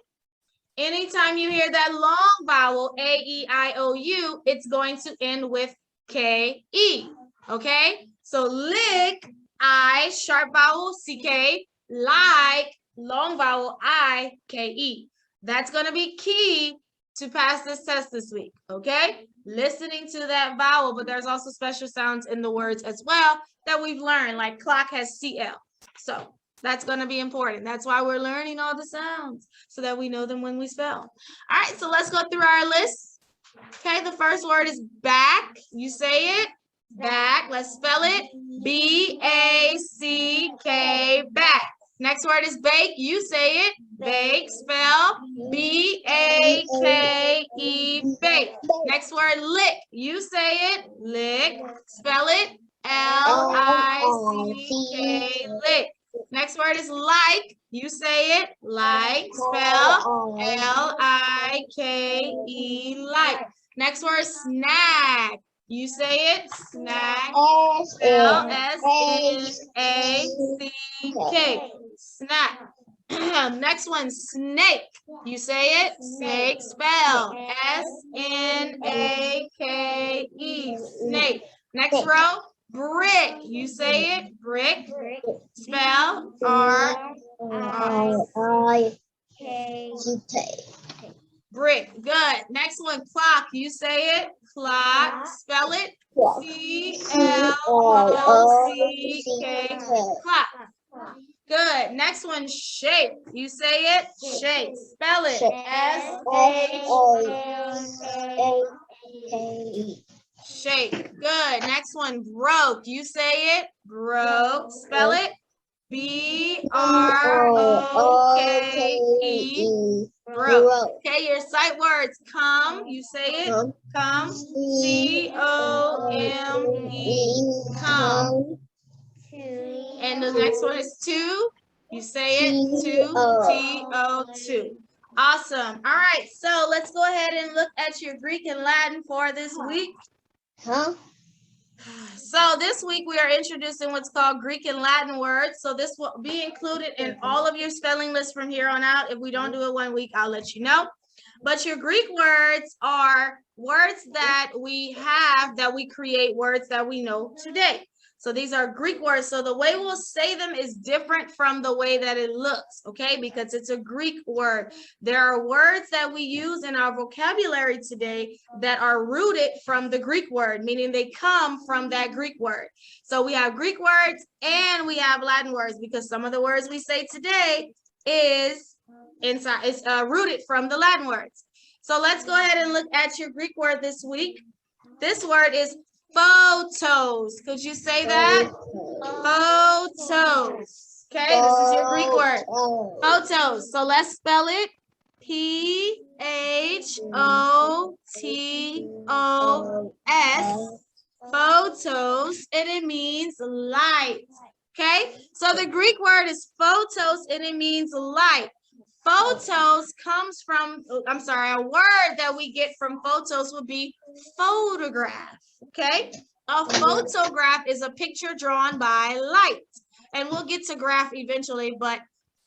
Anytime you hear that long vowel, A-E-I-O-U, it's going to end with K-E, okay? So lick, I, sharp vowel, CK, like, long vowel, I, K-E. That's going to be key to pass this test this week, okay? Listening to that vowel, but there's also special sounds in the words as well that we've learned, like clock has CL. So that's going to be important. That's why we're learning all the sounds so that we know them when we spell. All right, so let's go through our list. Okay, the first word is back. You say it. Back. Let's spell it. B-A-C-K, back. Next word is bake. You say it. Bake. Spell B-A-K-E, bake. Next word, lick. You say it. Lick. Spell it. L-I-C-K, lick. Next word is like. You say it. Like. Spell L-I-K-E, like. Next word, snag. You say it. Snag. Spell S-N-A-C-K. Snack. Next one, snake. You say it. Snake. Spell S-N-A-K-E. Snake. Next row, brick. You say it. Brick. Spell R-I-C-K. Brick. Good. Next one, clock. You say it. Clock. Spell it. C-L-O-C-K. Clock. Good. Next one, shape. You say it. Shape. Spell it. S-H-A-P-E. Shape. Good. Next one, broke. You say it. Broke. Spell it. B-R-O-K-E. Broke. Okay, your sight words. Come. You say it. Come. C-O-M-E. Come. And the next one is two. You say it. Two. T-O-2. Awesome. All right. So let's go ahead and look at your Greek and Latin for this week. So this week we are introducing what's called Greek and Latin words. So this will be included in all of your spelling lists from here on out. If we don't do it one week, I'll let you know. But your Greek words are words that we have, that we create words that we know today. So these are Greek words. So the way we'll say them is different from the way that it looks, okay? Because it's a Greek word. There are words that we use in our vocabulary today that are rooted from the Greek word, meaning they come from that Greek word. So we have Greek words and we have Latin words, because some of the words we say today is inside, it's rooted from the Latin words. So let's go ahead and look at your Greek word this week. This word is photos. Could you say that? Photos. Okay, this is your Greek word. Photos. So let's spell it. P-H-O-T-O-S. Photos. And it means light. Okay, so the Greek word is photos and it means light. Photos comes from, I'm sorry, a word that we get from photos would be photograph, okay? A photograph is a picture drawn by light. And we'll get to graph eventually, but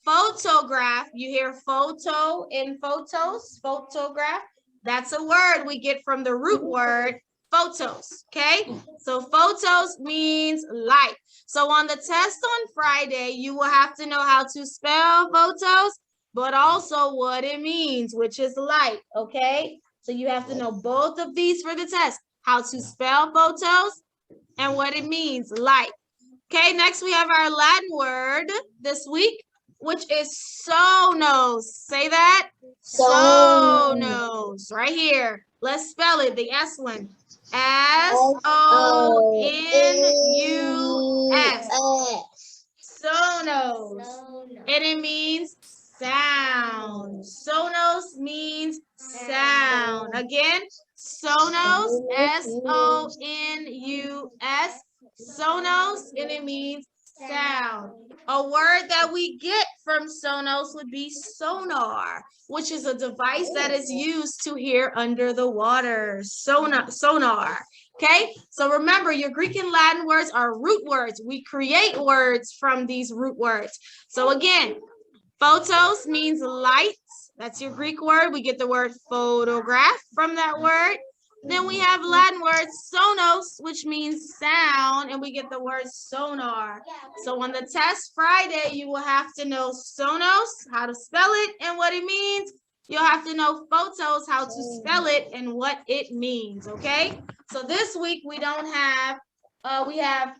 photograph, you hear photo in photos, photograph. That's a word we get from the root word photos, okay? So photos means light. So on the test on Friday, you will have to know how to spell photos, but also what it means, which is light, okay? So you have to know both of these for the test, how to spell photos and what it means, light. Okay, next we have our Latin word this week, which is sonos. Say that. Sonos, right here. Let's spell it, the S one. S-O-N-U-S. Sonos. And it means sound. Sonos means sound. Again, sonos, S-O-N-U-S. Sonos, and it means sound. A word that we get from sonos would be sonar, which is a device that is used to hear under the water. Sonar. Okay, so remember, your Greek and Latin words are root words. We create words from these root words. So again, photos means light. That's your Greek word. We get the word photograph from that word. Then we have Latin word sonos, which means sound, and we get the word sonar. So on the test Friday, you will have to know sonos, how to spell it and what it means. You'll have to know photos, how to spell it and what it means, okay? So this week we don't have, we have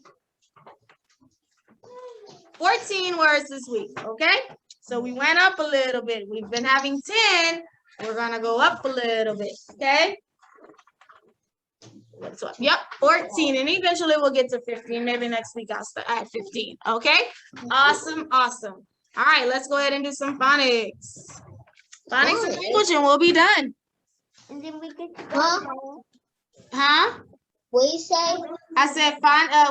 14 words this week, okay? So we went up a little bit. We've been having 10. We're gonna go up a little bit, okay? So, yep, 14, and eventually we'll get to 15. Maybe next week I'll start at 15, okay? Awesome, awesome. All right, let's go ahead and do some phonics. Phonics and language, and we'll be done. And then we get Huh? What you say? I said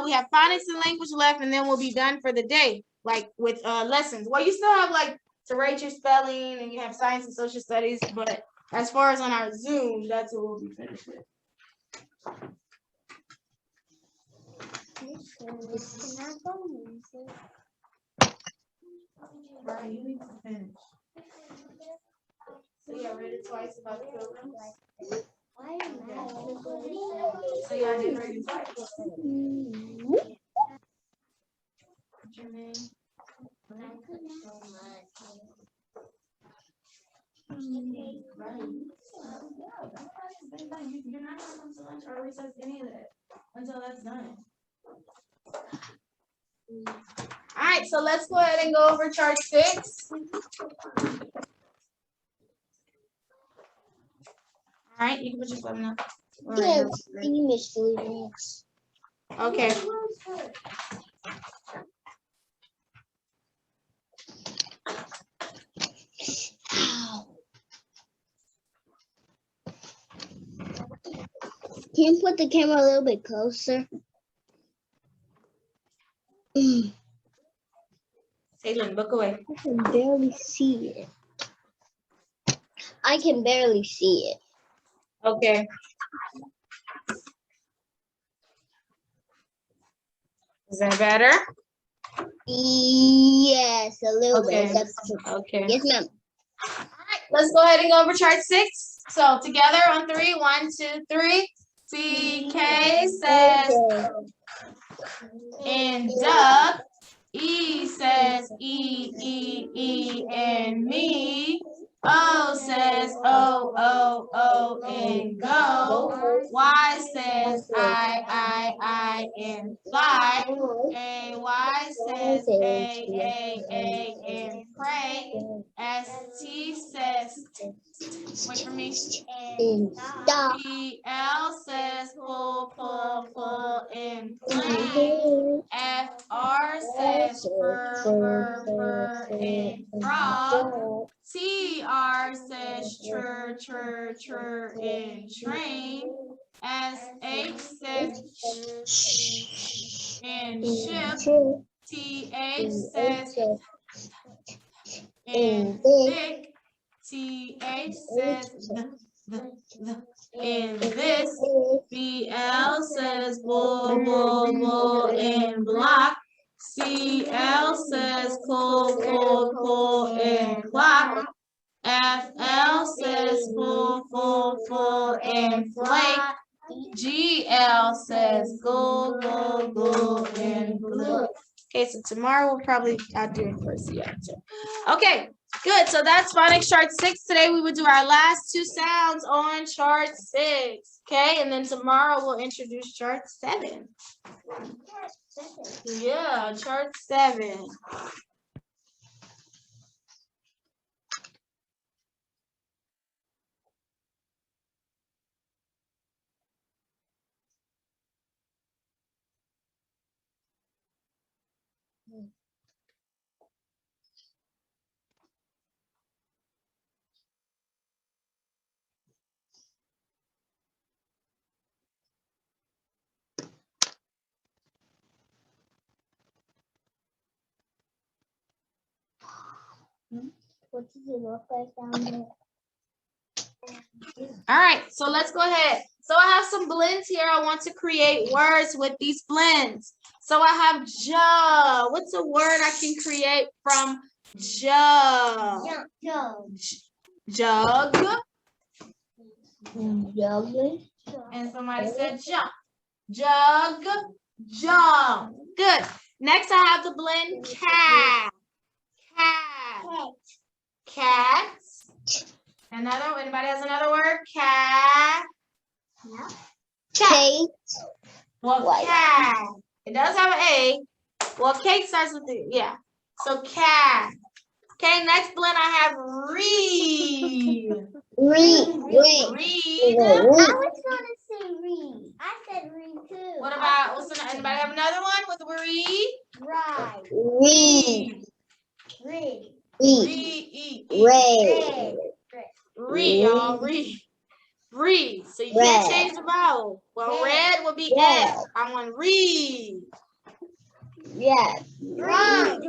we have phonics and language left, and then we'll be done for the day, like with lessons. Well, you still have like to rate your spelling, and you have science and social studies, but as far as on our Zoom, that's what we'll be finished with. Right, you need to finish. So yeah, read it twice about the pilgrims. So yeah, I did read it twice. What's your name? Right. You're not gonna come to lunch or recess any of that until that's done. All right, so let's go ahead and go over chart 6. All right, you can put your phone up. Yeah, you missed the lyrics. Okay. Ow. Can you put the camera a little bit closer? Caitlin, look away. I can barely see it. I can barely see it. Okay. Is that better? Yes, a little Okay. bit. Okay. Yes, ma'am. All right. let's go ahead and go over chart 6. So together on 3, 1, 2, 3. CK says and Doug. E says E, and me. O says O, and go. Y says I, and fly. AY says A, and pray. ST says, wait for me. And stop. PL says pull, and plane. FR says fur, and frog. TR says chur, and train. SH says and ship. TH says and thick. TH says the, and this. BL says bull, and block. CL says cool, and clock. FL says full, and flake. GL says go, and blue. Okay, so tomorrow we'll probably, I'll do it first. Yeah. Okay, good. So that's phonics chart 6. Today we would do our last 2 sounds on chart 6. Okay, and then tomorrow we'll introduce chart 7. Yeah, chart 7. What does it look like down there? All right, so let's go ahead. So I have some blends here. I want to create words with these blends. So I have jug. What's a word I can create from jug? Jug. Jug. And somebody said jump. Jug, jump. Good. Next, I have the blend cat. Cat. Another, anybody has another word? Cat. Kate. Well, White. cat. It does have an A. Well, Kate starts with the, yeah. So cat. Okay, next blend I have read. Read. Read. I was gonna say read. I said read too. What about, what's anybody have another one with read? Right. Read. Read. Eat. Red. Read, y'all. Read. Read. So you Red. can't change the vowel. Well, red would be Red. F. I want read. Yes. Read.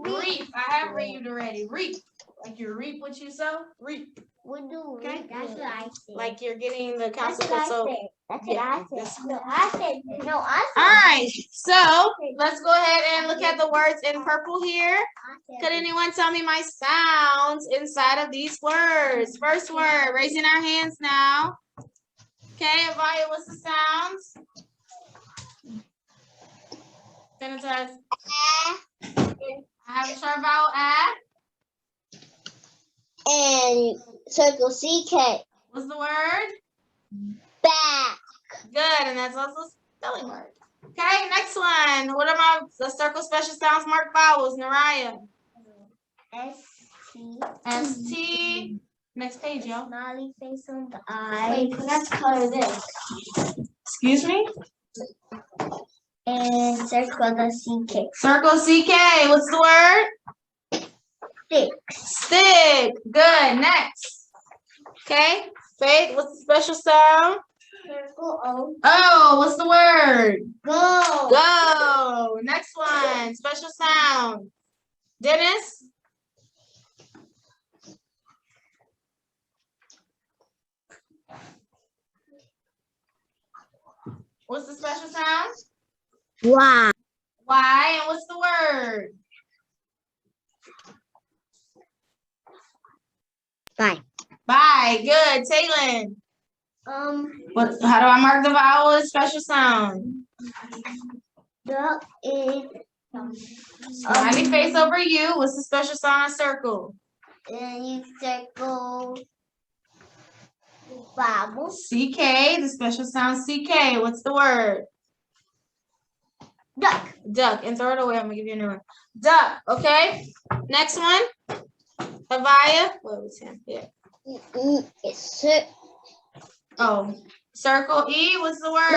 Reap. I have read already. Reap. Like you reap what you sow. Reap. We do. Okay. That's what I said. Like you're getting the That's council. what I So. said. That's what Yeah. I said. No, I said. No, I said. All right. So let's go ahead and look at the words in purple here. Could anyone tell me my sounds inside of these words? First word, raising our hands now. Okay, Avaya, what's the sounds? Sanitize. I have a short vowel And circle CK. What's the word? Back. Good, and that's also a spelling word. Okay, next one. What are the circle special sounds marked vowels, Naraya? S-T. S-T. Next page, y'all. Smiley face on the eye. Wait, let's color this. Excuse me? And circle the CK. Circle CK. What's the word? Stick. Stick. Good. Next. Okay. Faith, what's the special sound? Circle O. Oh, what's the word? Go. Go. Next one. Special sound. Dennis? What's the special sound? Wow. Y. And what's the word? Bye. Bye. Good. Taylin. What? How do I mark the vowel with special sound? Duck is Smiley face over you. What's the special sound on circle? and you circle vowel. CK. The special sound CK. What's the word? Duck. Duck. And throw it away. I'm gonna give you a new one. Duck. Okay. Next one. Avaya. What was him? Yeah. It's Oh. Circle E. What's the word?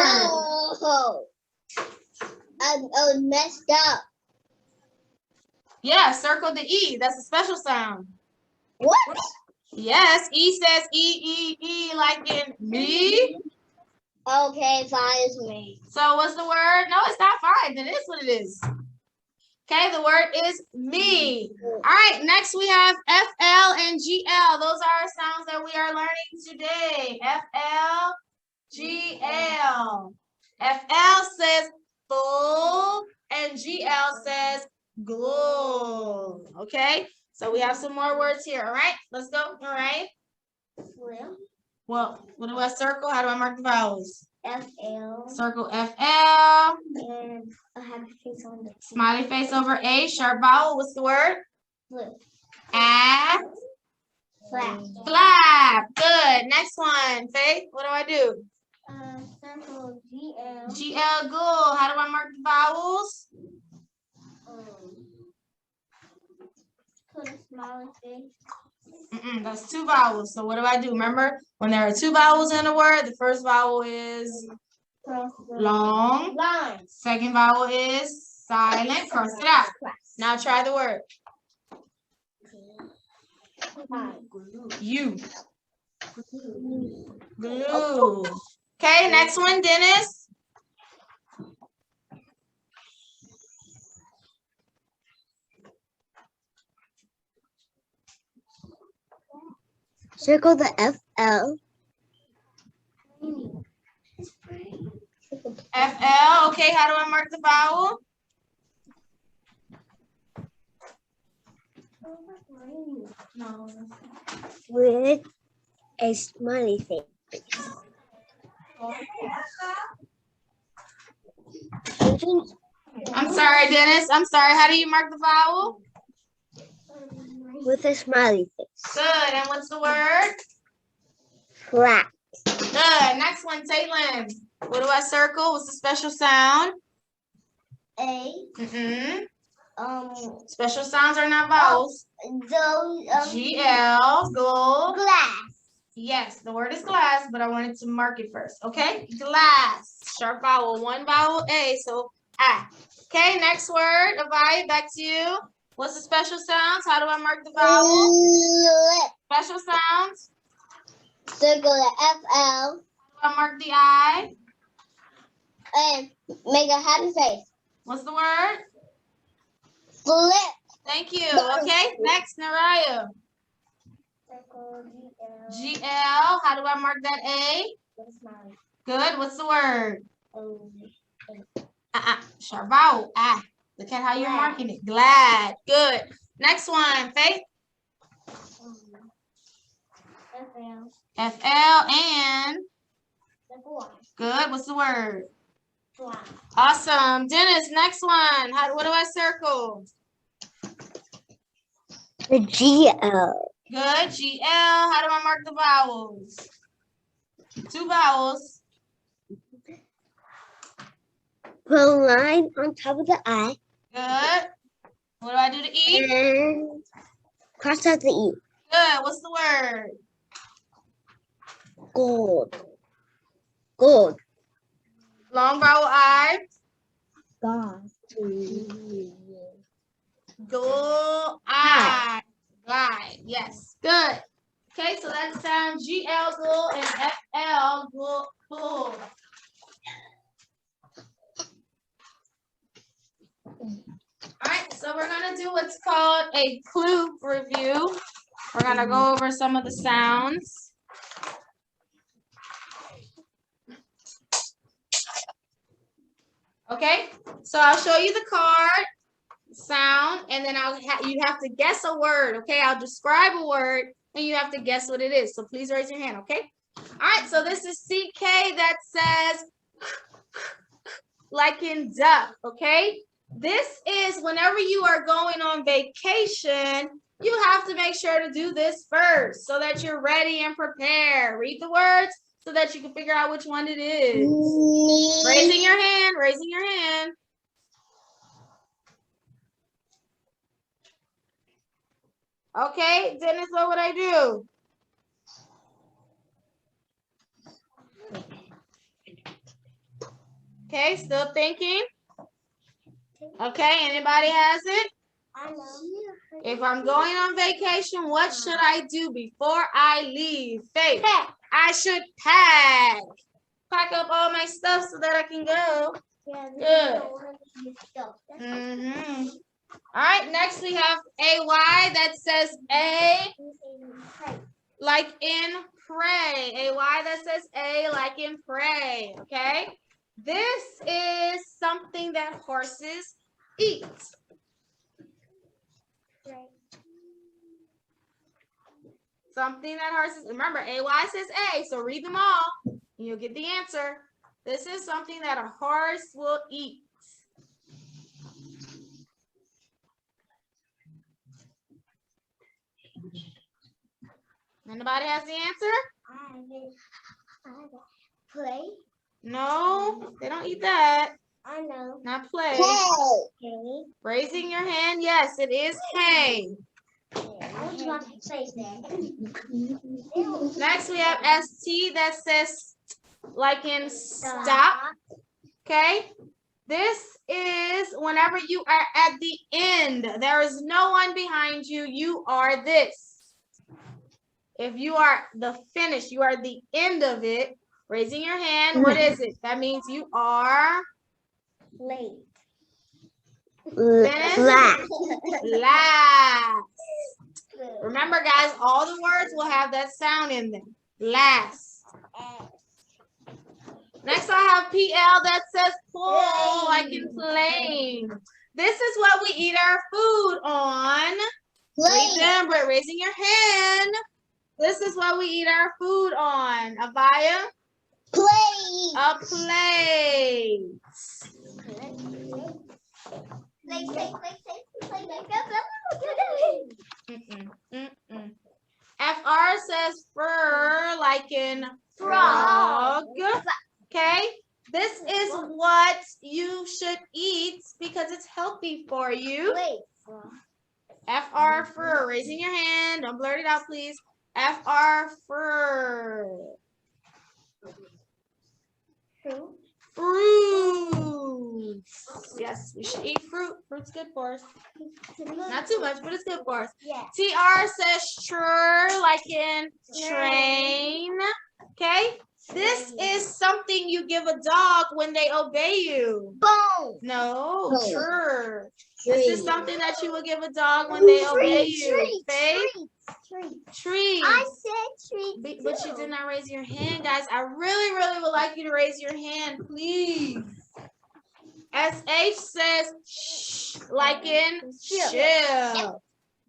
no. I was messed up. Yeah. Circle the E. That's a special sound. What? Yes. E says E like in me. Okay, fine, it's me. So what's the word? No, it's not fine. It is what it is. Okay, the word is me. All right, next we have FL and GL. Those are sounds that we are learning today. FL, GL. FL says full and GL says glow. Okay, so we have some more words here. All right, let's go. All right. Well, what do I circle? How do I mark the vowels? FL Circle FL. and a happy face on the Smiley face over A. Sharp vowel. What's the word? flip. Flap. Flap. Flap. Good. Next one. Faith, what do I do? Circle GL. GL. Good. How do I mark the vowels? Put a smiley face. That's two vowels. So what do I do? Remember, when there are two vowels in a word, the first vowel is Cross the long. line. Second vowel is silent. Cross it out. Now try the word. You. Glue. Okay, next one, Dennis. Circle the FL. FL. Okay, how do I mark the vowel? With a smiley face. I'm sorry, Dennis. I'm sorry. How do you mark the vowel? With a smiley face. Good. And what's the word? Flap. Good. Next one, Taylin. What do I circle? What's the special sound? A. Special sounds are not vowels. Those GL. Go. glass. Yes, the word is glass, but I wanted to mark it first. Okay? Glass. Sharp vowel. One vowel A. So A. Okay, next word. Avaya, back to you. What's the special sounds? How do I mark the vowel? Lip. Special sounds. Circle the FL. How do I mark the I? And make a happy face. What's the word? Flip. Thank you. Okay, next, Naraya. Circle GL. How do I mark that A? smiley. Good. What's the word? Sharp vowel. Ah. Look at how you're marking it. Glad. Good. Next one, Faith. FL and good. What's the word? Awesome. Dennis, next one. What do I circle? The GL. Good. GL. How do I mark the vowels? Two vowels. Put a line on top of the I. Good. What do I do to E? And cross out the E. Good. What's the word? Gold. Gold. Long vowel I. God. Go I. Glide. Yes. Good. Okay, so that's sound GL go and FL go pull. All right, so we're gonna do what's called a clue review. We're gonna go over some of the sounds. Okay, so I'll show you the card sound, and then you have to guess a word. Okay, I'll describe a word, and you have to guess what it is. So please raise your hand, okay? All right, so this is CK that says like in duck, okay? This is whenever you are going on vacation, you have to make sure to do this first so that you're ready and prepared. Read the words so that you can figure out which one it is. Raising your hand, raising your hand. Okay, Dennis, what would I do? Okay, still thinking. Okay, anybody has it? I know. If I'm going on vacation, what should I do before I leave? Faith, I should pack. Pack up all my stuff so that I can go. Yeah, Good. All right, next we have AY that says A like in pray. AY that says A like in pray, okay? This is something that horses eat. Something that horses, remember AY says A, so read them all and you'll get the answer. This is something that a horse will eat. Anybody has the answer? Play. No, they don't eat that. I know. Not play. Okay. Raising your hand, yes, it is hay. I was about to say that. Next, we have ST that says like in stop. Okay. This is whenever you are at the end. There is no one behind you. You are this. If you are the finish, you are the end of it. Raising your hand, what is it? That means you are Late. last. Remember, guys, all the words will have that sound in them. Last. Next, I have PL that says pull, like in plane. This is what we eat our food on. Remember, raising your hand. This is what we eat our food on. Abaya? Plate. A plate. FR says fur, like in frog. Okay, this is what you should eat because it's healthy for you. FR fur, raising your hand. Don't blurt it out, please. FR fur. Fruit. Yes, we should eat fruit. Fruit's good for us. Not too much, but it's good for us. Yeah. TR says sure, like in train. Okay. This is something you give a dog when they obey you. Bone. No, No. sure. This is something that you will give a dog when they obey you. Faith? Trees. I said trees. But you did not raise your hand, guys. I really, really would like you to raise your hand, please. SH says shh, like in chill.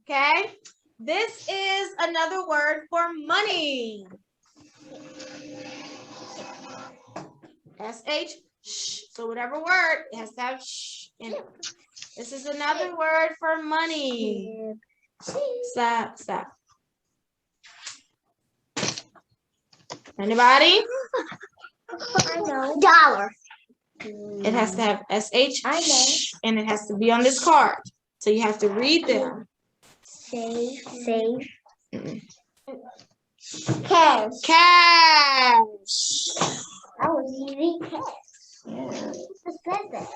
Okay? This is another word for money. SH, shh. So whatever word, it has to have shh in it. This is another word for money. Stop, stop. Anybody? I know. Dollar. It has to have SH, I know. shh, and it has to be on this card. So you have to read them. Save. Save. Mm-mm. Cash. Cash. I was eating cash. Yeah. Who said that?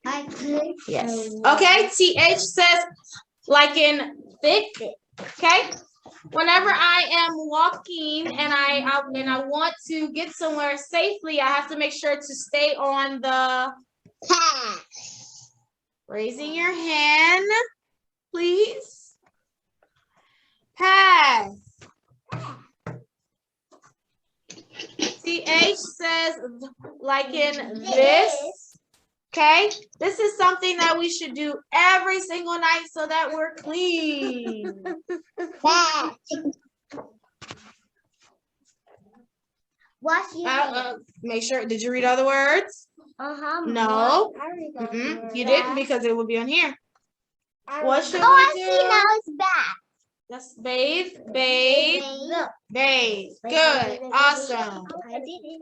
I could. Yes. Okay. TH says like in thick. Okay. Whenever I am walking and I want to get somewhere safely, I have to make sure to stay on the Pass. raising your hand, please. Pass. TH says like in this. Okay, this is something that we should do every single night so that we're clean. Pass. What's your Make sure, did you read all the words? No. You didn't because it will be on here. What should Oh, I we see do? now. It's back. That's bathe, bathe, bathe. Good, awesome. I did it.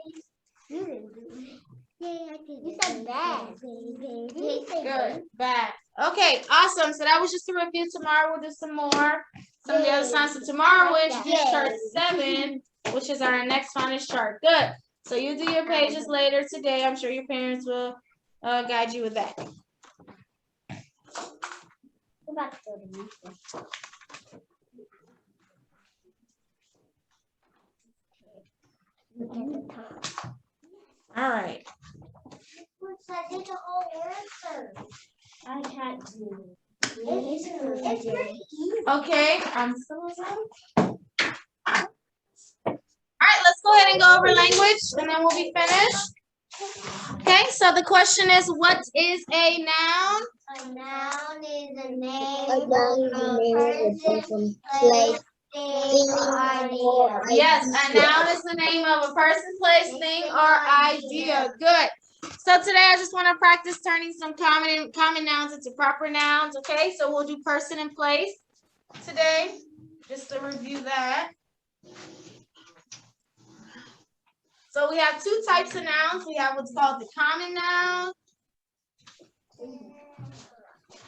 You didn't do it. Yay, I did it. You said bad. Good, bad. Okay, awesome. So that was just a review. Tomorrow we'll do some more. Some of the other signs. So tomorrow we'll introduce chart 7, which is our next finest chart. Good. So you do your pages later today. I'm sure your parents will guide you with that. We're about to go to recess. Look at the time. All right. I did the whole answer. I can't do it. It's pretty easy. Okay. I'm still All right, let's go ahead and go over language and then we'll be finished. Okay, so the question is, what is a noun? A noun is a name A noun is the name of a person, place, thing, or idea. Yes, a noun is the name of a person, place, thing, or idea. Good. So today I just want to practice turning some common nouns into proper nouns. Okay, so we'll do person and place today, just to review that. So we have 2 types of nouns. We have what's called the common noun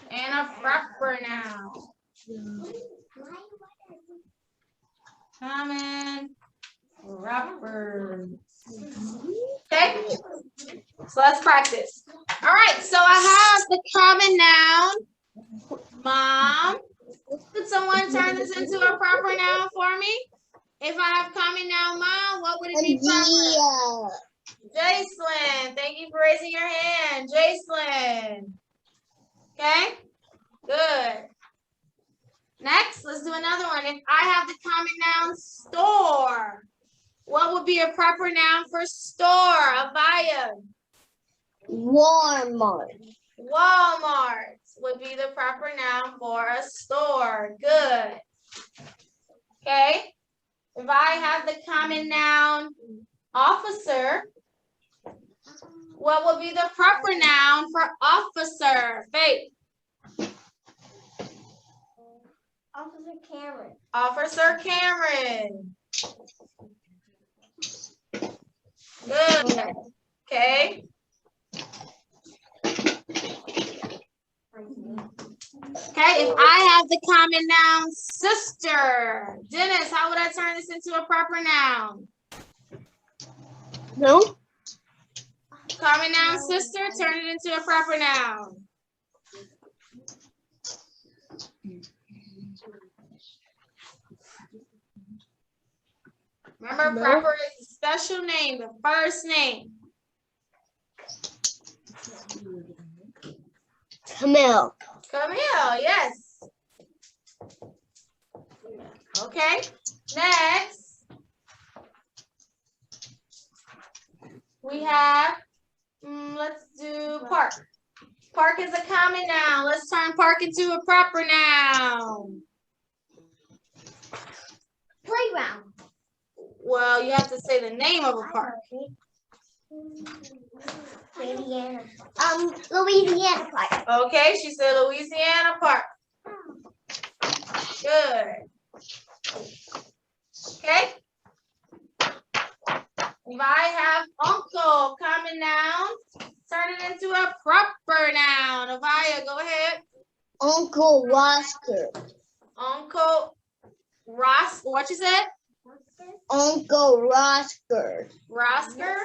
and a proper noun. Common, proper. Okay, so let's practice. All right, so I have the common noun, mom. Could someone turn this into a proper noun for me? If I have common noun, mom, what would it be proper? Jacelyn, thank you for raising your hand. Jacelyn. Okay, good. Next, let's do another one. If I have the common noun store, what would be a proper noun for store? Avaya. Walmart. Walmart would be the proper noun for a store. Good. Okay. If I have the common noun officer, what would be the proper noun for officer? Faith. Officer Cameron. Officer Cameron. Good. Okay. Okay, if I have the common noun sister, Dennis, how would I turn this into a proper noun? No? Common noun sister, turn it into a proper noun. Remember, No. proper is a special name, the first name. Camille. Camille, yes. Okay, next. We have, let's do park. Park is a common noun. Let's turn park into a proper noun. Playground. Well, you have to say the name of a park. Louisiana. Louisiana Park. Okay, she said Louisiana Park. Good. Okay. If I have uncle, common noun, turn it into a proper noun. Avaya, go ahead. Uncle Roscoe. Uncle Ross, what you said? Uncle Roscoe. Rosker.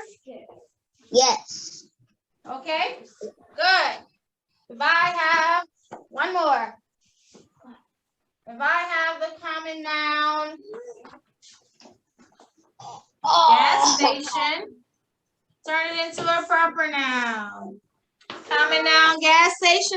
Yes. Okay, good. If I have one more. If I have the common noun gas station, turn it into a proper noun. Common noun gas station,